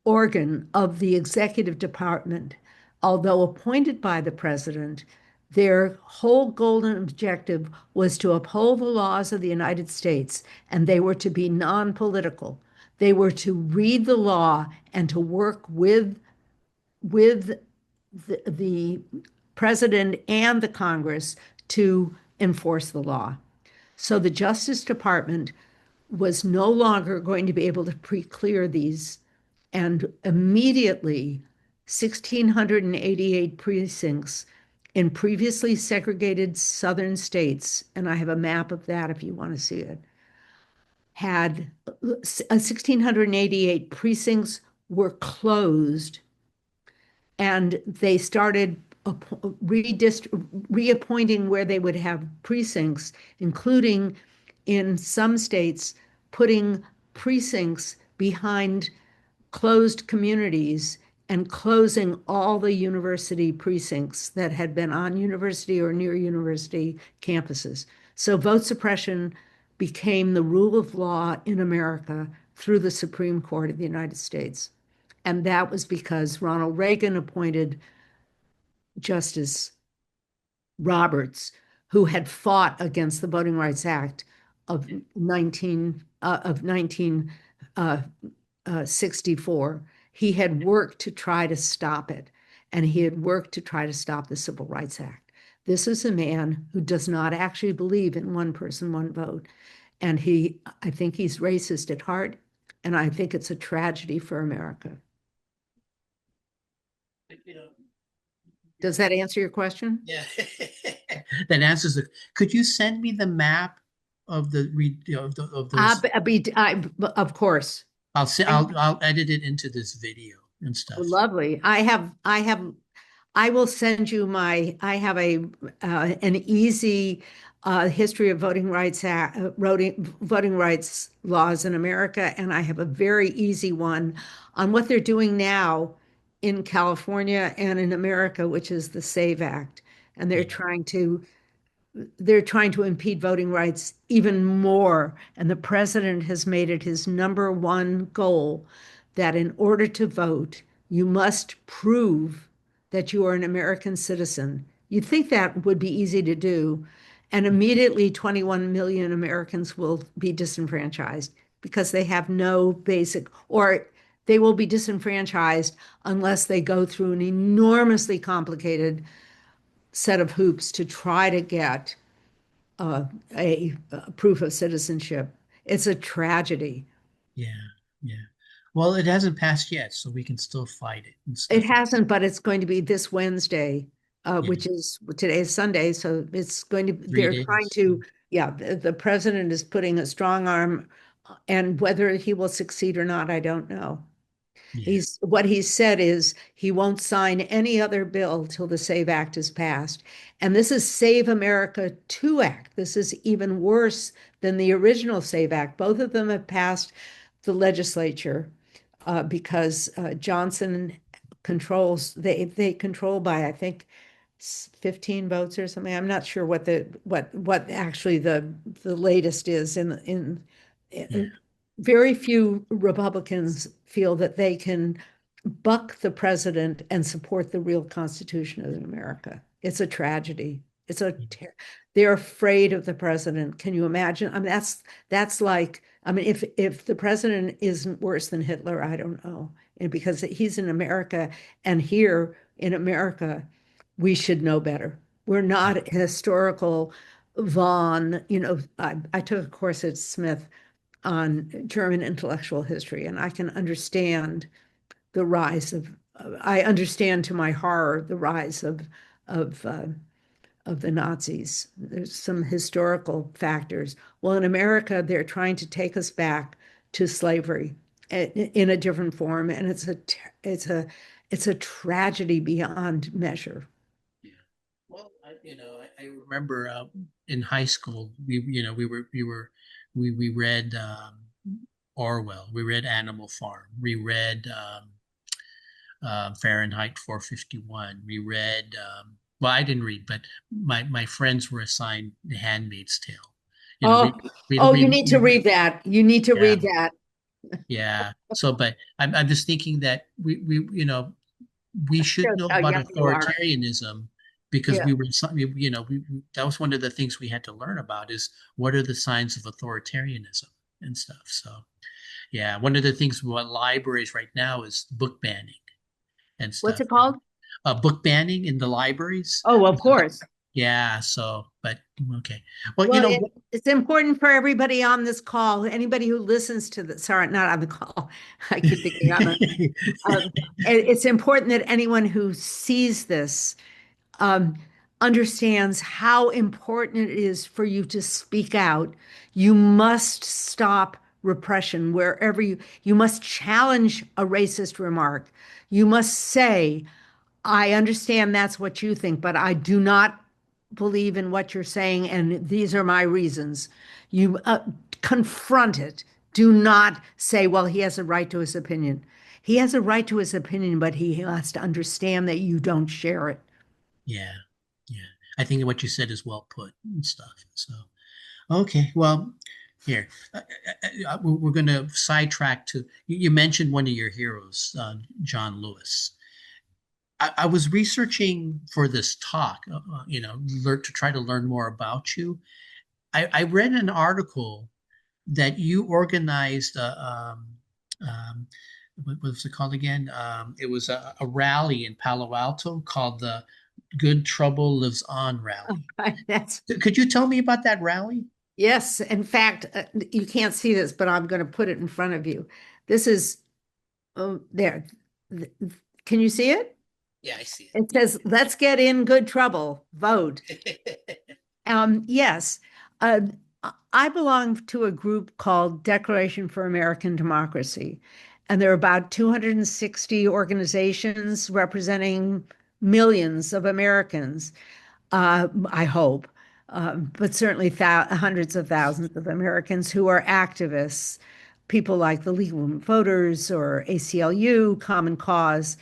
organ of the executive department. Although appointed by the president, their whole golden objective was to uphold the laws of the United States, and they were to be non-political. They were to read the law and to work with the president and the Congress to enforce the law. So the Justice Department was no longer going to be able to pre-clear these, and immediately 1,688 precincts in previously segregated southern states, and I have a map of that if you want to see it, had 1,688 precincts were closed, and they started reappointing where they would have precincts, including in some states putting precincts behind closed communities and closing all the university precincts that had been on university or near university campuses. So vote suppression became the rule of law in America through the Supreme Court of the United States. And that was because Ronald Reagan appointed Justice Roberts, who had fought against the Voting Rights Act of 1964. He had worked to try to stop it, and he had worked to try to stop the Civil Rights Act. This is a man who does not actually believe in one person, one vote. And I think he's racist at heart, and I think it's a tragedy for America. Does that answer your question? Yeah. That answers the. Could you send me the map of the of those? Of course. I'll edit it into this video and stuff. Lovely. I will send you I have an easy history of voting rights laws in America, and I have a very easy one on what they're doing now in California and in America, which is the SAVE Act. And they're trying to impede voting rights even more. And the president has made it his number one goal that in order to vote, you must prove that you are an American citizen. You'd think that would be easy to do. And immediately 21 million Americans will be disenfranchised because they have no basic, or they will be disenfranchised unless they go through an enormously complicated set of hoops to try to get a proof of citizenship. It's a tragedy. Yeah, yeah. Well, it hasn't passed yet, so we can still fight it and stuff. It hasn't, but it's going to be this Wednesday. Yeah. which is today's Sunday. So it's going to, Three they're trying days. to, yeah, the president is putting a strong arm, and whether he will succeed or not, I don't know. Yeah. What he said is he won't sign any other bill till the SAVE Act is passed. And this is Save America 2 Act. This is even worse than the original SAVE Act. Both of them have passed the legislature because Johnson controls, they control by, I think, 15 votes or something. I'm not sure what actually the latest is Yeah. in very few Republicans feel that they can buck the president and support the real Constitution of America. It's a tragedy. They're afraid of the president. Can you imagine? I mean, that's like, I mean, if the president isn't worse than Hitler, I don't know. And because he's in America, and here in America, we should know better. We're not historical von, I took a course at Smith on German intellectual history, and I can understand the rise of, I understand to my horror the rise of uh, of the Nazis. There's some historical factors. Well, in America, they're trying to take us back to slavery in a different form, and it's a tragedy beyond measure. Yeah. Well, I remember in high school, we read Orwell, we read Animal Farm, we read Fahrenheit 451, we read, well, I didn't read, but my friends were assigned The Handmaid's Tale. You know, Oh, oh, you need to we read that. You need to yeah, read that. yeah. So, but I'm just thinking that we should Shows know how about young you are. authoritarianism because Yeah. we were, that was one of the things we had to learn about is what are the signs of authoritarianism and stuff. So, yeah, one of the things what libraries right now is book banning and What's stuff. it called? Book banning in the libraries. Oh, of course. Yeah. So, but okay. Well, Well, it's important for everybody on this call, anybody who listens to this, sorry, not on the call. I keep thinking on the, it's important that anyone who sees this um, understands how important it is for you to speak out. You must stop repression wherever you must challenge a racist remark. You must say, I understand that's what you think, but I do not believe in what you're saying, and these are my reasons. You confront it. Do not say, well, he has a right to his opinion. He has a right to his opinion, but he has to understand that you don't share it. yeah. Yeah. I think what you said is well put and stuff. So, okay. Well, here, we're going to sidetrack to, you mentioned one of your heroes, John Lewis. I was researching for this talk, to try to learn more about you. I read an article that you organized what was it called again? It was a rally in Palo Alto called the Good Trouble Lives On rally. That's Could you tell me about that rally? Yes. In fact, you can't see this, but I'm going to put it in front of you. This is there. Can you see it? Yeah, I see It says, "Let's get in good trouble. Vote." it. Yes. Uh, I belong to a group called Declaration for American Democracy, and there are about 260 organizations representing millions of Americans, I hope, but certainly hundreds of thousands of Americans who are activists, people like the League of Women Voters or ACLU, Common Cause.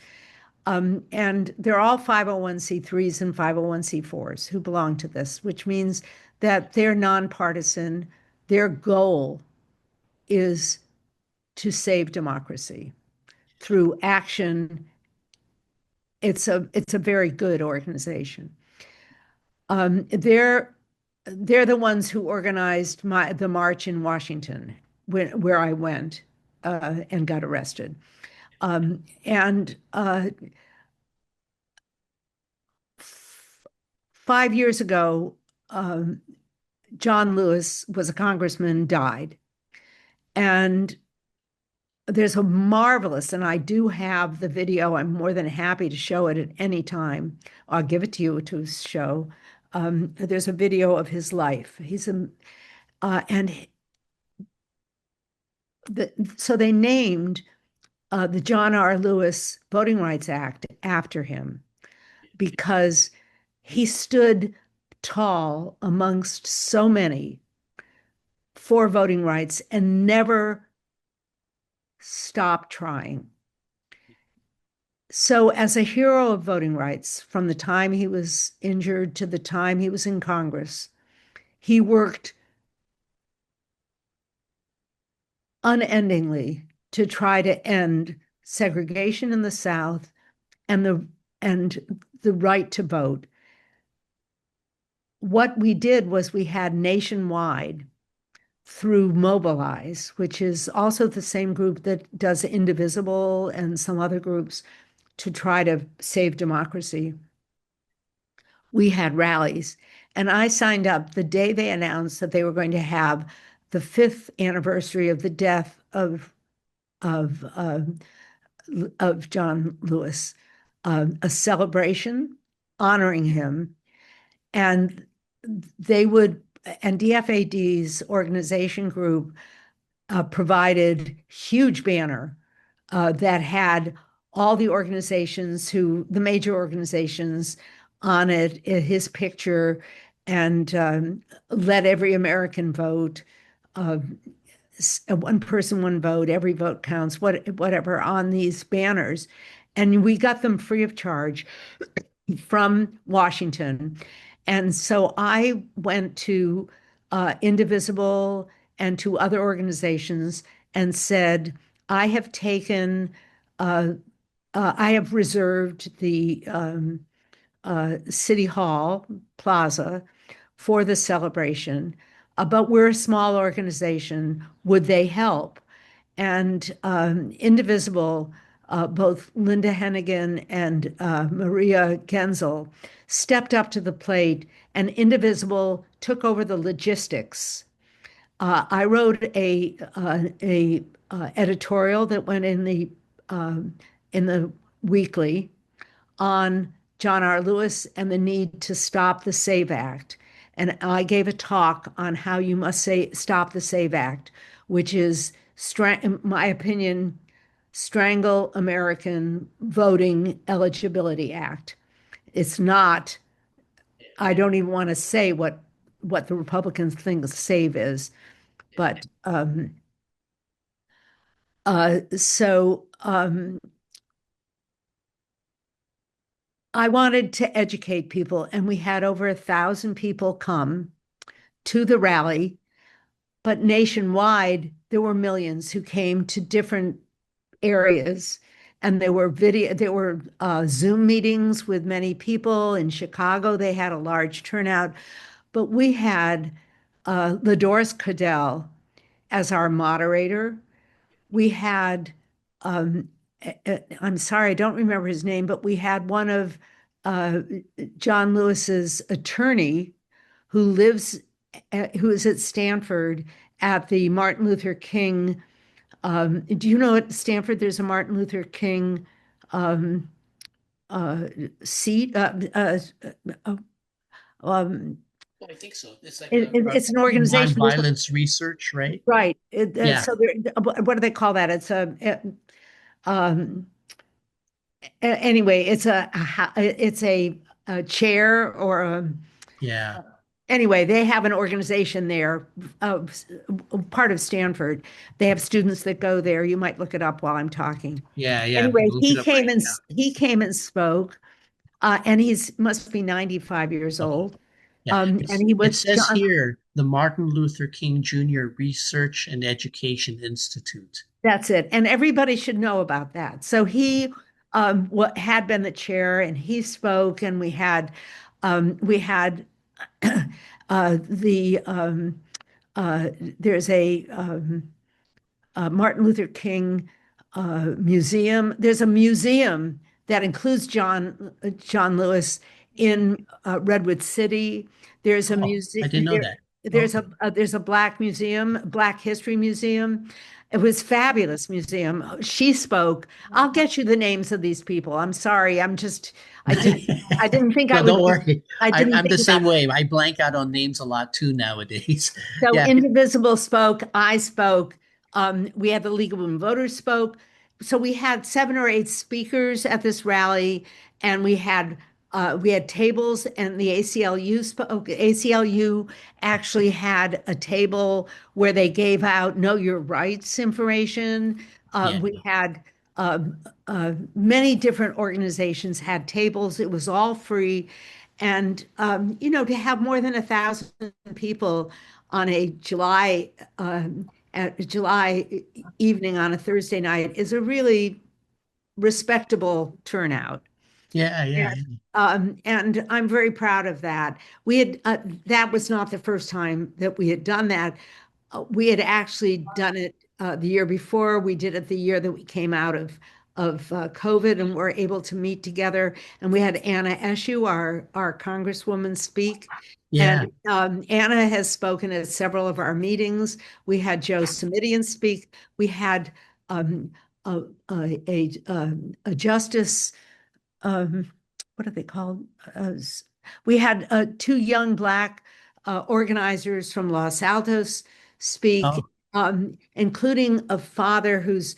And they're all 501c3s and 501c4s who belong to this, which means that they're nonpartisan. Their goal is to save democracy through action. It's a very good organization. They're the ones who organized the march in Washington where I went and got arrested. And 5 years ago, um, John Lewis was a congressman, died. And there's a marvelous, and I do have the video. I'm more than happy to show it at any time. I'll give it to you to show. There's a video of his life. And so they named the John R. Lewis Voting Rights Act after him because he stood tall amongst so many for voting rights and never stopped trying. So, as a hero of voting rights, from the time he was injured to the time he was in Congress, he worked unendingly to try to end segregation in the South and the right to vote. What we did was we had nationwide through Mobilize, which is also the same group that does Indivisible and some other groups to try to save democracy. We had rallies, and I signed up the day they announced that they were going to have the 5th anniversary of the death of uh, of John Lewis, a celebration honoring him, and they would and DFAD's organization group provided huge banner that had all the organizations the major organizations on it, his picture, and let every American vote. One person, one vote, every vote counts, whatever on these banners. And we got them free of charge from Washington. And so I went to Indivisible and to other organizations and said, I have taken, I have reserved the City Hall Plaza for the celebration, but we're a small organization. Would they help? And Indivisible, both Linda Hennigan and Maria Genzel stepped up to the plate, and Indivisible took over the logistics. I wrote a editorial that went in the weekly on John R. Lewis and the need to stop the SAVE Act. And I gave a talk on how you must stop the SAVE Act, which is, in my opinion, Strangle American Voting Eligibility Act. It's not, I don't even want to say what the Republicans think SAVE is, but I wanted to educate people, and we had over 1,000 people come to the rally. But nationwide, there were millions who came to different areas, and there were Zoom meetings with many people. In Chicago, they had a large turnout, but we had Ladores Cadell as our moderator. We had, I'm sorry, I don't remember his name, but we had one of uh, John Lewis's attorney who who is at Stanford at the Martin Luther King. Do you know at Stanford there's a Martin Luther King um, seat? Uh, um, I think so. It's like it's an organization, nonviolence research, right? right? Yeah, So what do they call that? Um, anyway, it's a chair or yeah, anyway, they have an organization there, part of Stanford. They have students that go there. You might look it up while I'm talking. yeah. I'm Anyway, gonna look it up right now. he came and spoke, and he's must be 95 years Okay. old. Yeah, And he it was says John. here the Martin Luther King Jr. Research and Education Institute. That's it. And everybody should know about that. So he what had been the chair, and he spoke, and we had the there's a Martin Luther King museum. There's a museum that includes John Lewis in Redwood City. There's a Oh, I museum didn't know there. that. Okay. There's a Black museum, Black History Museum, It was fabulous museum. She spoke. I'll get you the names of these people. I'm sorry. I didn't I didn't think I No, would don't be worry. I didn't I'm the think about same it. way. I blank out on names a lot too nowadays. So Yeah, Indivisible spoke, I spoke, we had the League of Women Voters spoke. So we had 7 or 8 speakers at this rally, and we had tables, and the ACLU spoke. ACLU actually had a table where they gave out know your rights information. yeah, We had many different organizations had tables. It was all free. And to have more than 1,000 people on a July evening on a Thursday night is a really respectable turnout. yeah, And, yeah, yeah. and I'm very proud of that. We had that was not the first time that we had done that. We had actually done it the year before. We did it the year that we came out of COVID and were able to meet together. And we had Anna Eshoo, our Congresswoman, speak. Yeah. And Anna has spoken at several of our meetings. We had Joe Simidian speak. We had um, a, a justice um, what are they called? We had 2 young Black organizers from Los Altos speak, Oh, including a father whose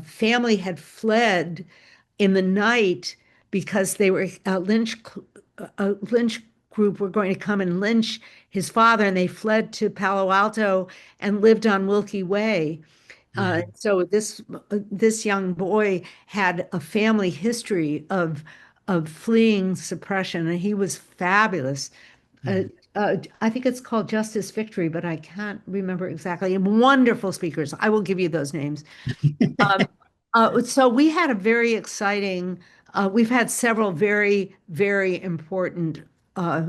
family had fled in the night because they were a lynch group were going to come and lynch his father, and they fled to Palo Alto and lived on Wilkie Way. yeah. So this young boy had a family history of fleeing suppression, and he was fabulous. Uh, Yeah. I think it's called Justice Victory, but I can't remember exactly. And wonderful speakers. I will give you those names. Um, so we had a very exciting. We've had several very, very important uh,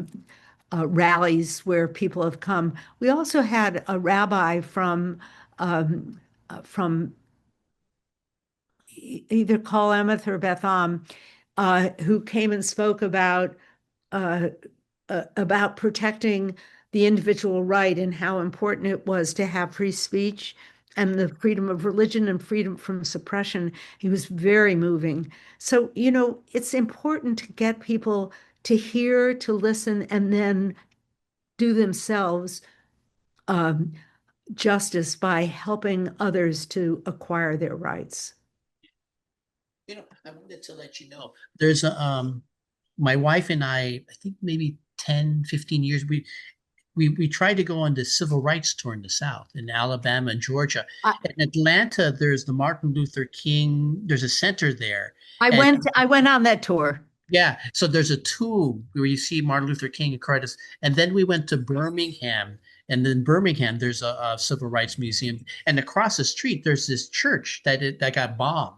rallies where people have come. We also had a rabbi from either Col Emeth or Beth Am, who came and spoke uh, about protecting the individual right and how important it was to have free speech and the freedom of religion and freedom from suppression. He was very moving. So, it's important to get people to hear, to listen, and then do themselves um, justice by helping others to acquire their rights. I wanted to let you know there's my wife and I think maybe 10, 15 years, we tried to go on the civil rights tour in the South, in Alabama and Georgia. I, In Atlanta, there's the Martin Luther King, there's a center there. And I went on that tour. yeah, so there's a tube where you see Martin Luther King and Curtis. And then we went to Birmingham. And in Birmingham, there's a civil rights museum. And across the street, there's this church that got bombed.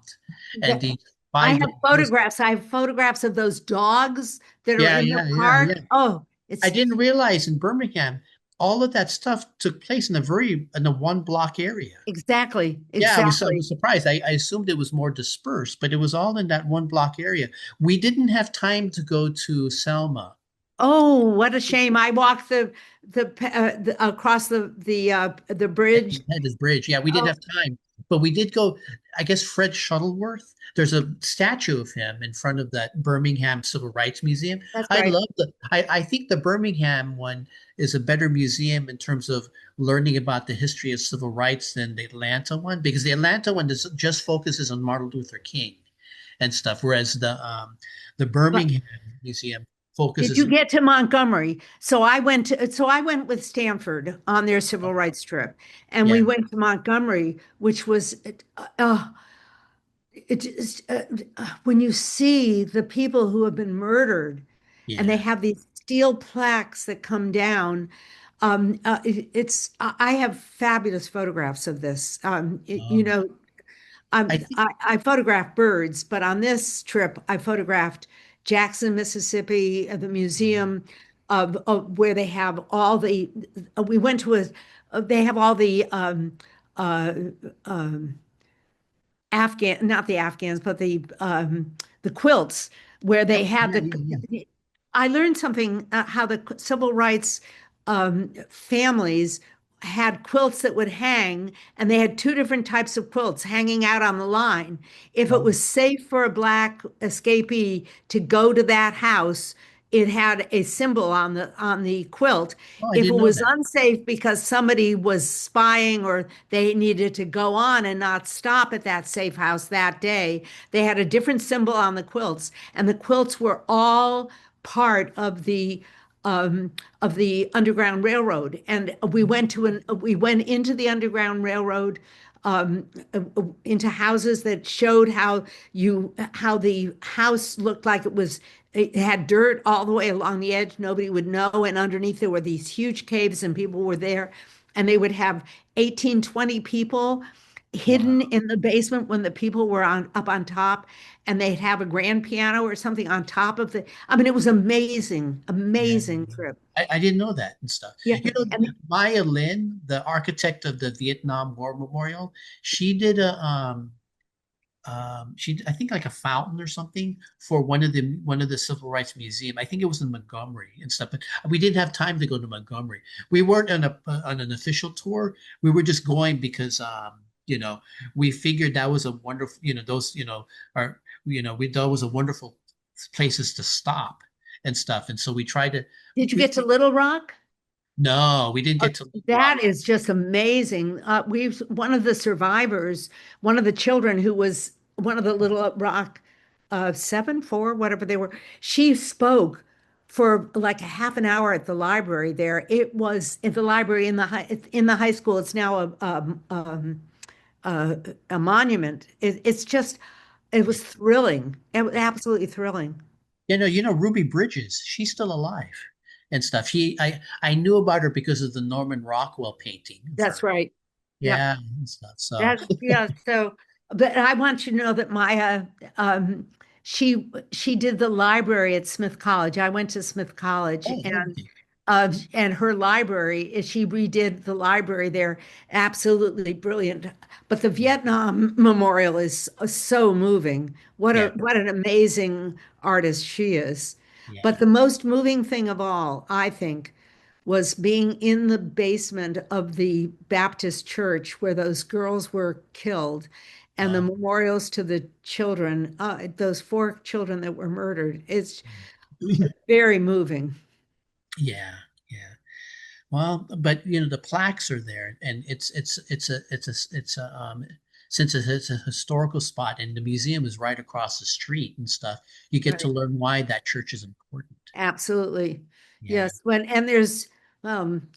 And That- the I by have the photographs. I have photographs of those dogs that are yeah, in the yeah, yeah, park. yeah. Oh, I it's didn't realize in Birmingham, all of that stuff took place in a 1 block area. exactly, Yeah, I exactly. was surprised. I assumed it was more dispersed, but it was all in that 1 block area. We didn't have time to go to Selma. Oh, what a shame. I walked across the bridge. Had this bridge. Yeah, we didn't Oh, have time, but we did go. I guess Fred Shuttleworth. There's a statue of him in front of that Birmingham Civil Rights Museum. that's I right. love the. I think the Birmingham one is a better museum in terms of learning about the history of civil rights than the Atlanta one, because the Atlanta one just focuses on Martin Luther King and stuff, whereas the But Birmingham Museum did focuses. you get to Montgomery? So I went with Stanford on their civil rights trip, and we Yeah. went to Montgomery, which was uh, it just when you see the people who have been murdered and they Yeah. have these steel plaques that come down, I have fabulous photographs of this. Um, I think. I photographed birds, but on this trip I photographed Jackson, Mississippi, the museum of where they have all the we went to they have all uh, um, not the Afghans, but the quilts where they Oh, had yeah, yeah, yeah. I learned something how the civil rights families had quilts that would hang, and they had two different types of quilts hanging out on the line. If it Oh, was safe for a black escapee to go to that house, it had a symbol on the quilt. oh, I If it didn't know was that. unsafe because somebody was spying or they needed to go on and not stop at that safe house that day, they had a different symbol on the quilts, and the quilts were all part um, of the Underground Railroad. And we went into the Underground Railroad, into houses that showed how the house looked like it had dirt all the way along the edge. Nobody would know. And underneath there were these huge caves and people were there. And they would have 18, 20 people hidden Wow. in the basement when the people were up on top, and they'd have a grand piano or something on top of I mean, it was amazing, Yeah. amazing trip. I didn't know that and stuff. Yeah. You know, And Maya Lin, the architect of the Vietnam War Memorial, she did she I think like a fountain or something for one of the civil rights museum. I think it was in Montgomery and stuff, but we didn't have time to go to Montgomery. We weren't on an official tour. We were just going because you know, we figured that was a wonderful, those, are, we thought was a wonderful places to stop and stuff. And so we tried to did you we get to Little Rock? no, we didn't Uh, get to Little Rock. That is just amazing. One of the survivors, one of the children who was one of the Little Rock seven, four, whatever they were, she spoke for like a half an hour at the library there. It was in the library in the high school. It's now a monument. It Yeah. was thrilling. It was absolutely thrilling. Ruby Bridges, she's still alive and stuff. I knew about her because of the Norman Rockwell painting of That's her. right. Yeah. Yeah, and stuff. So, That, yeah. So, but I want you to know that Maya, she did the library at Smith College. I went to Smith College, okay. and her library, she redid the library there. Absolutely brilliant. But the Vietnam Memorial is so moving. Yeah, What an amazing artist she is. But yeah. the most moving thing of all, I think, was being in the basement of the Baptist church where those girls were killed, and the Uh, memorials to the children, those four children that were murdered. It's yeah, very moving. yeah. Well, but the plaques are there, and it's a since it's a historical spot, and the museum is right across the street and stuff. You get to Right. learn why that church is important. Absolutely. Yeah. Yes. And um,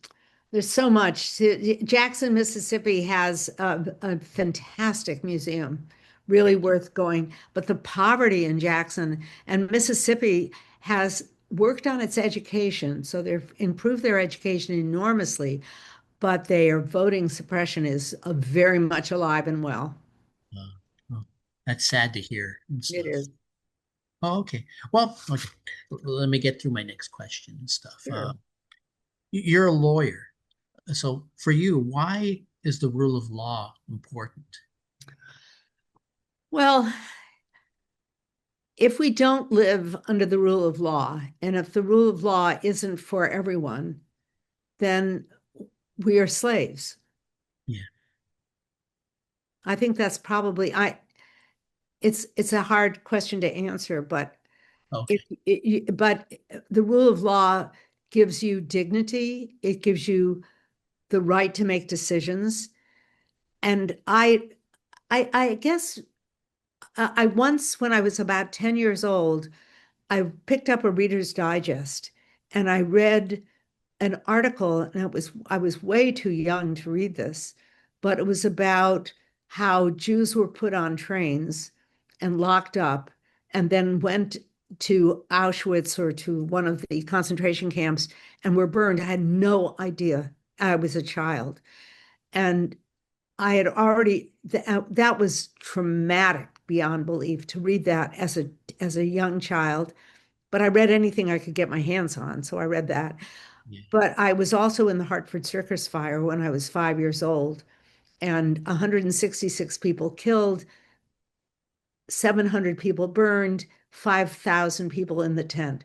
there's so much. Jackson, Mississippi has a fantastic museum, really worth going. But the poverty in Jackson and Mississippi has worked on its education. So they've improved their education enormously, but their voting suppression is very much alive and well. Uh, well, that's sad to hear and It stuff. is. Oh, okay. Well, okay. Let me get through my next question and stuff. Sure. You're a lawyer. So for you, why is the rule of law important? Well, if we don't live under the rule of law, and if the rule of law isn't for everyone, then we are slaves. Yeah. I think that's probably I it's a hard question to answer, but Okay. but the rule of law gives you dignity, it gives you the right to make decisions. And I guess I once, when I was about 10 years old, I picked up a Reader's Digest and I read an article, and I was way too young to read this, but it was about how Jews were put on trains and locked up and then went to Auschwitz or to one of the concentration camps and were burned. I had no idea. I was a child. And I had already that was traumatic beyond belief to read that as a young child. But I read anything I could get my hands on, so I read that. Yeah. But I was also in the Hartford Circus fire when I was 5 years old, and 166 people killed, 700 people burned, 5,000 people in the tent,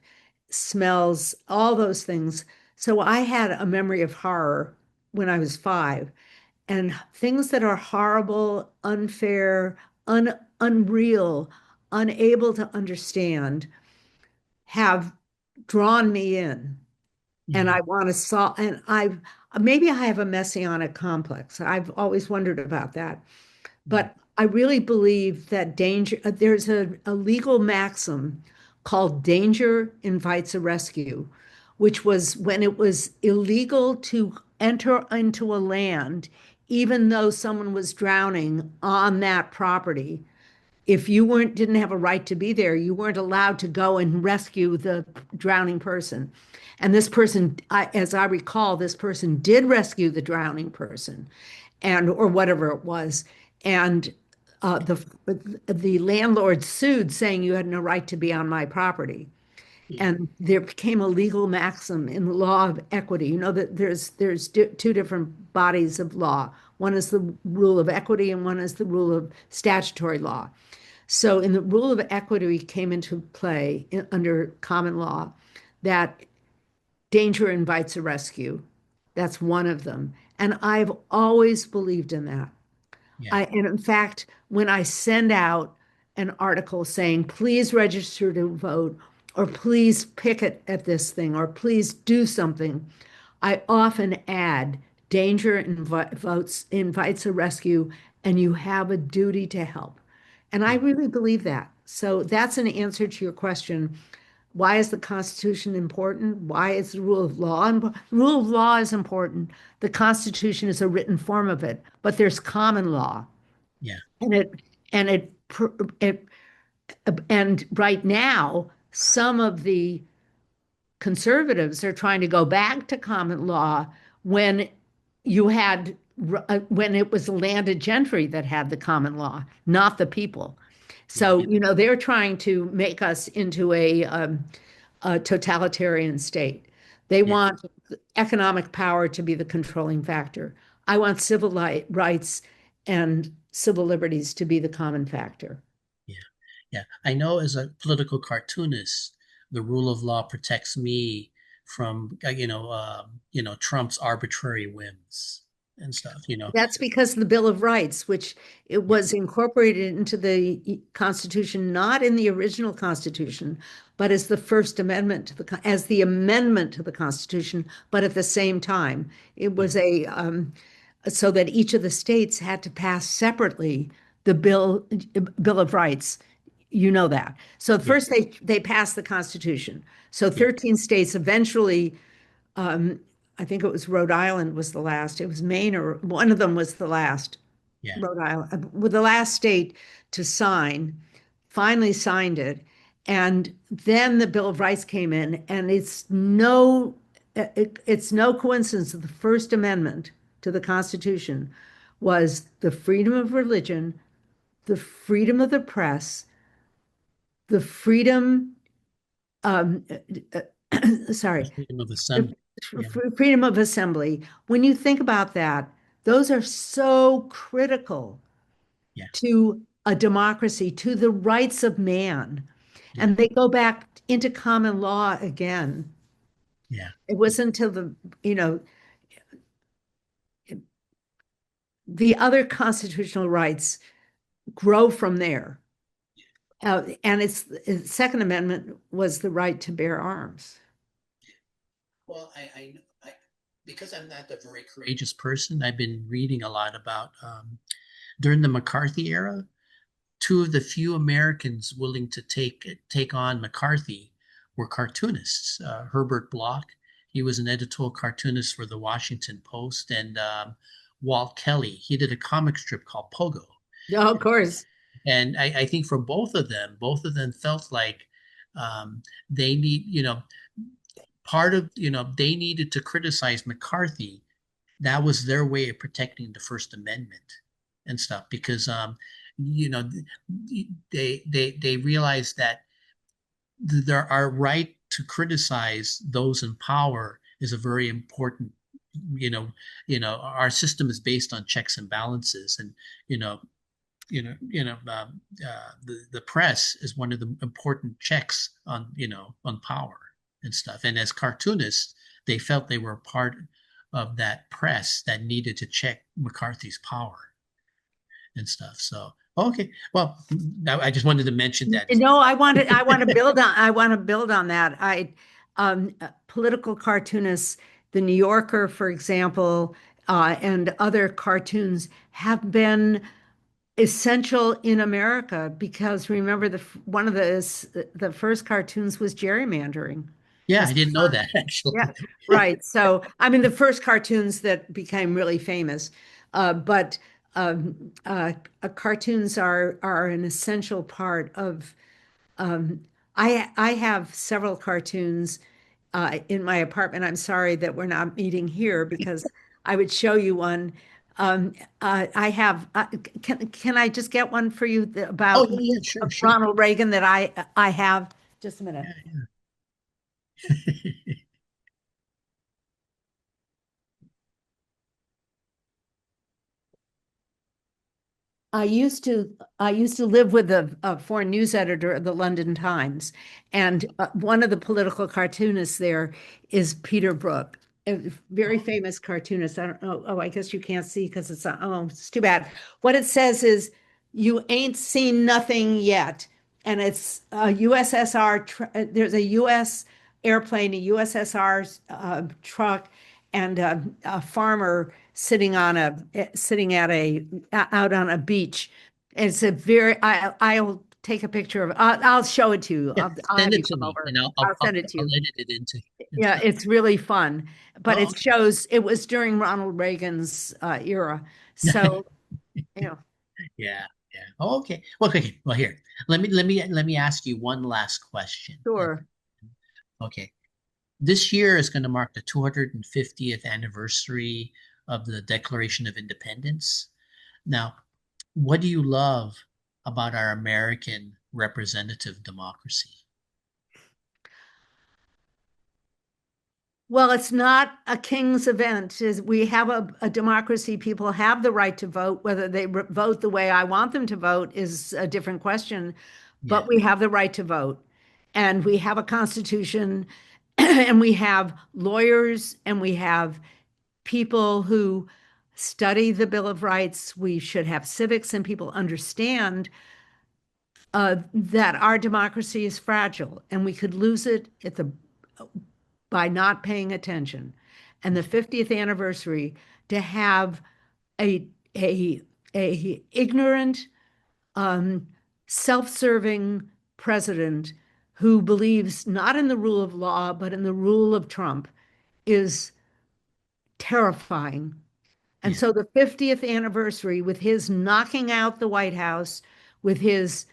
smells, all those things. So I had a memory of horror when I was 5. And things that are horrible, unfair, unreal, unable to understand have drawn me in. And Yeah. I want to solve, and I've maybe I have a messianic complex. I've always wondered about that. Mm. But I really believe that there's a legal maxim called danger invites a rescue, which was when it was illegal to enter into a land, even though someone was drowning on that property. If you didn't have a right to be there, you weren't allowed to go and rescue the drowning person. And this person, as I recall, this person did rescue the drowning person, and or whatever it was. And the landlord sued, saying you had no right to be on my property. Yeah. And there became a legal maxim in the law of equity. You know that there's two different bodies of law. One is the rule of equity, and one is the rule of statutory law. So, in the rule of equity came into play under common law that danger invites a rescue. That's one of them. And I've always believed in that. Yeah. And in fact, when I send out an article saying, please register to vote, or please picket at this thing, or please do something, I often add danger votes invites a rescue, and you have a duty to help. And I Yeah. really believe that. So that's an answer to your question. Why is the Constitution important? Why is the rule of law? And rule of law is important. The Constitution is a written form of it, but there's common law, Yeah. and and it, it and right now some of the conservatives are trying to go back to common law when you had when it was the landed gentry that had the common law, not the people. Yeah. So, you know, they're trying to make us into a totalitarian state. They Yeah. want economic power to be the controlling factor. I want civil rights and civil liberties to be the common factor. Yeah. Yeah. I know as a political cartoonist, the rule of law protects me from, Trump's arbitrary whims and stuff, you know. That's because the Bill of Rights, which it Yeah. was incorporated into the Constitution, not in the original Constitution, but as the First Amendment to as the amendment to the Constitution, but at the same time, it Yeah. was so that each of the states had to pass separately the Bill of Rights. You know that. So Yeah. first they passed the Constitution. So Yeah. 13 states eventually um, I think it was Rhode Island was the last. It was Maine, or one of them was the last. Yeah. Rhode Island, with the last state to sign, finally signed it. And then the Bill of Rights came in, and it's no coincidence that the First Amendment to the Constitution was the freedom of religion, the freedom of the press, the freedom, um, The sorry, freedom of assembly. the Yeah. freedom of assembly. When you think about that, those are so critical Yeah. to a democracy, to the rights of man. Yeah. And they go back into common law again. Yeah. It wasn't until you know, the other constitutional rights grow from there. And its Second Amendment was the right to bear arms. Well, because I'm not a very courageous person, I've been reading a lot about during the McCarthy era, two of the few Americans willing to take on McCarthy were cartoonists. Herbert Bloch, he was an editorial cartoonist for the Washington Post, and Walt Kelly, he did a comic strip called Pogo. Oh, of course. And I think for both of them felt like they need, part of, they needed to criticize McCarthy. That was their way of protecting the First Amendment and stuff because, you know, they realized that our right to criticize those in power is a very important, our system is based on checks and balances, and you know the press is one of the important checks on on power and stuff. And as cartoonists, they felt they were a part of that press that needed to check McCarthy's power and stuff. So, okay. Well, I just wanted to mention that. No, I want to build on that. Political cartoonists, the New Yorker, for example, and other cartoons have been essential in America because remember one of the first cartoons was gerrymandering. Yeah, Was I the didn't know first, that actually. yeah, right. So I mean the first cartoons that became really famous, but cartoons are an essential part of I have several cartoons in my apartment. I'm sorry that we're not meeting here because I would show you one. I have. Can I just get one for you Oh, about yeah, yeah, sure, sure. Ronald Reagan that I have? Just a minute. Yeah, yeah. I used to live with a foreign news editor of the London Times, and one of the political cartoonists there is Peter Brook, a very Okay. famous cartoonist. I don't know. Oh, I guess you can't see because it's too bad. What it says is, "You ain't seen nothing yet," and it's a USSR. There's a U.S. airplane, a USSR truck, and a farmer sitting at a out on a beach. It's a very I'll take a picture of it. I'll show it to you. Yeah, I'll send have it you to come me, over. and I'll send it to I'll you. edit it into and Yeah, stuff. it's really fun. But Oh, it shows it was during Ronald Reagan's era. So, okay. you know, Yeah, yeah. Oh, okay. Well, okay. Well, here. Let me ask you one last question. sure. Okay. This year is going to mark the 250th anniversary of the Declaration of Independence. Now, what do you love about our American representative democracy? Well, it's not a king's event. We have a democracy. People have the right to vote. Whether they vote the way I want them to vote is a different question. Yeah, But we have the right to vote. And we have a constitution, and we have lawyers, and we have people who study the Bill of Rights. We should have civics, and people understand that our democracy is fragile, and we could lose it by not paying attention. And the 50th anniversary to have a a ignorant, um, self-serving president who believes not in the rule of law but in the rule of Trump is terrifying. And yeah, so the 50th anniversary, with his knocking out the White House, with his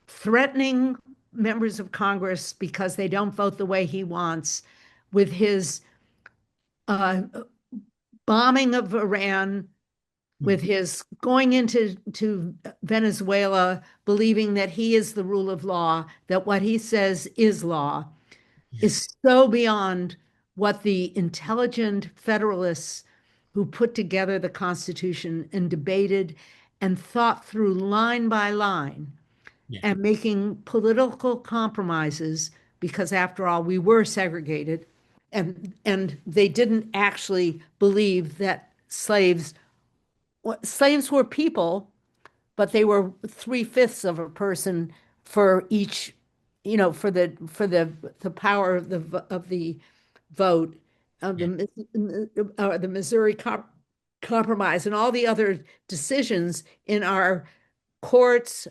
threatening members of Congress because they don't vote the way he wants, with his uh, bombing of Iran, with mhm, his going into Venezuela, believing that he is the rule of law, that what he says is law, is yes, so beyond what the intelligent Federalists who put together the Constitution and debated and thought through line by line yeah, and making political compromises, because after all, we were segregated, and they didn't actually believe that slaves were people, but they were three-fifths of a person for each, for the power of the vote of yeah, the Missouri Compromise and all the other decisions in our courts.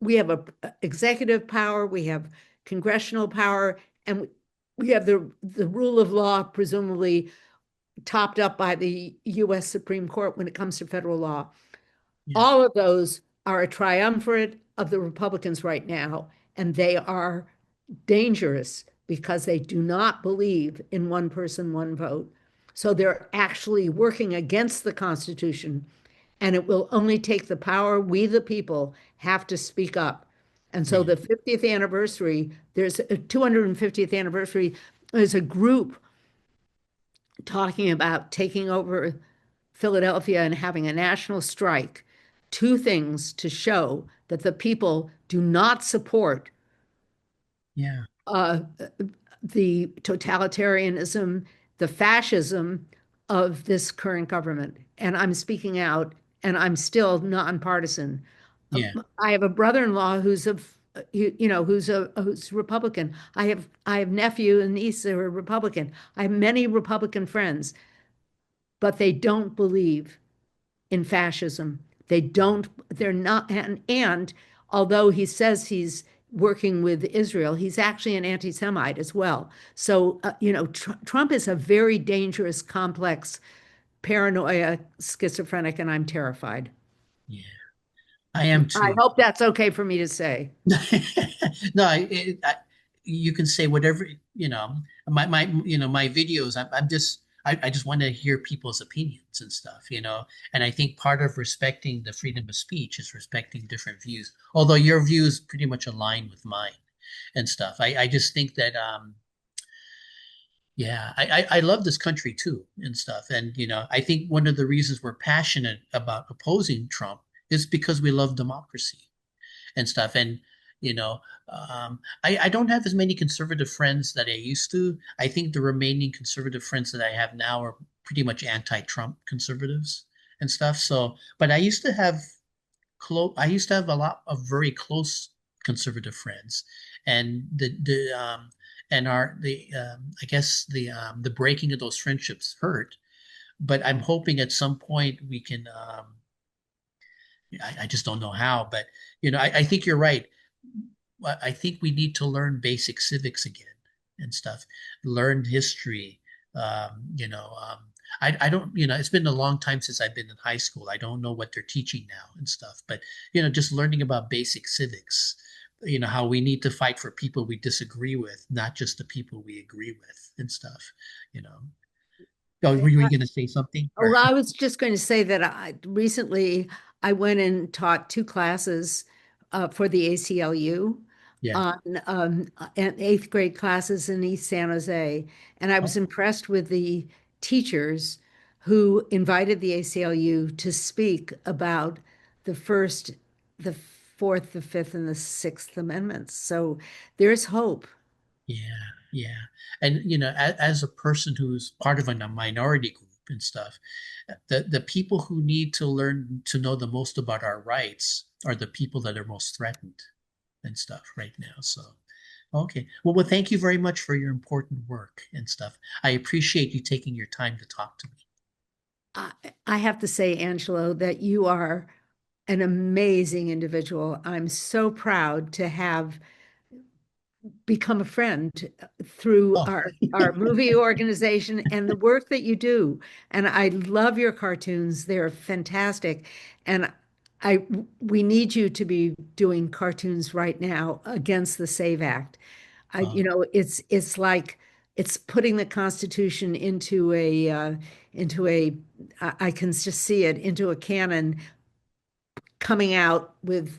We have a executive power, we have congressional power, and we have the rule of law, presumably topped up by the U.S. Supreme Court when it comes to federal law. yeah, All of those are a triumvirate of the Republicans right now, and they are dangerous because they do not believe in one person, one vote. So they're actually working against the Constitution, and it will only take the power we, the people, have to speak up. And so yeah, the 50th anniversary, there's a 250th anniversary, there's a group talking about taking over Philadelphia and having a national strike. Two things to show that the people do not support yeah, uh, the totalitarianism, the fascism, of this current government. And I'm speaking out, and I'm still nonpartisan. Yeah. I have a brother-in-law who's Republican. I have nephew and niece who are Republican. I have many Republican friends, but they don't believe in fascism. They're not, and although he says he's working with Israel, he's actually an anti-Semite as well. So, Trump is a very dangerous, complex, paranoia, schizophrenic, and I'm terrified. Yeah. I am I too. hope that's okay for me to say. No, you can say whatever, my videos, I just want to hear people's opinions and stuff, and I think part of respecting the freedom of speech is respecting different views, although your views pretty much align with mine and stuff. I just think that, yeah, I love this country too and stuff. And, I think one of the reasons we're passionate about opposing Trump is because we love democracy and stuff. And you know, I don't have as many conservative friends that I used to. I think the remaining conservative friends that I have now are pretty much anti-Trump conservatives and stuff. So, but I used to have a lot of very close conservative friends, and I guess the breaking of those friendships hurt. But I'm hoping at some point we can. I just don't know how, but I think you're right. I think we need to learn basic civics again and stuff, learn history. I don't, it's been a long time since I've been in high school. I don't know what they're teaching now and stuff, but, just learning about basic civics, how we need to fight for people we disagree with, not just the people we agree with and stuff, you know. Oh, were you going to say something? Or, Well, I was just going to say that recently I went and taught two classes for the ACLU yeah. on eighth grade classes in East San Jose. And I was Oh, impressed with the teachers who invited the ACLU to speak about the first, the fourth, the fifth, and the sixth amendments. So there's hope. yeah, yeah. And as a person who's part of a minority group and stuff, the people who need to learn to know the most about our rights are the people that are most threatened and stuff right now. So, okay. Well, thank you very much for your important work and stuff. I appreciate you taking your time to talk to me. I, I have to say, Angelo, that you are an amazing individual. I'm so proud to have become a friend through Oh, our movie organization and the work that you do. And I love your cartoons. They're fantastic. And I we need you to be doing cartoons right now against the Save Act. uh, It's like it's putting the Constitution into a I can just see it into a cannon coming out with,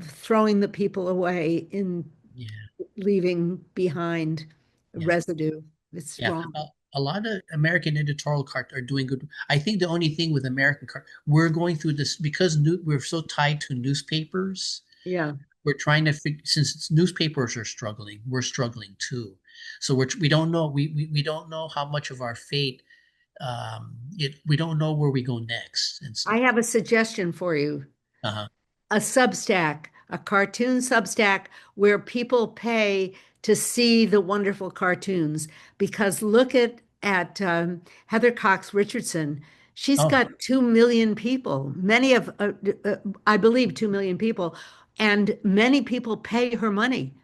throwing the people away in yeah, leaving behind yeah. residue. It's Yeah, wrong. a lot of American editorial cart are doing good. I think the only thing with American cart, we're going through this because we're so tied to newspapers. Yeah. We're trying to since newspapers are struggling, we're struggling too. So we don't know we don't know how much of our fate we don't know where we go next and I stuff. have a suggestion for you. Uh-huh. A Substack, a cartoon Substack where people pay to see the wonderful cartoons. Because look at Heather Cox Richardson. She's Oh, got 2 million people, I believe 2 million people, and many people pay her money.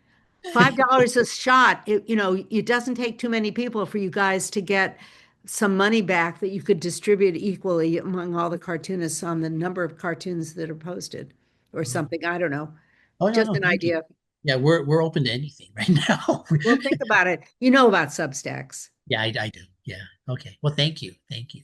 $5 a shot. It doesn't take too many people for you guys to get some money back that you could distribute equally among all the cartoonists on the number of cartoons that are posted or something. I don't know. oh no, Just no, an thank you. idea. Yeah, we're open to anything right now. Well, think about it. You know about Substacks. Yeah, I do. Yeah. Okay. Well, thank you. Thank you.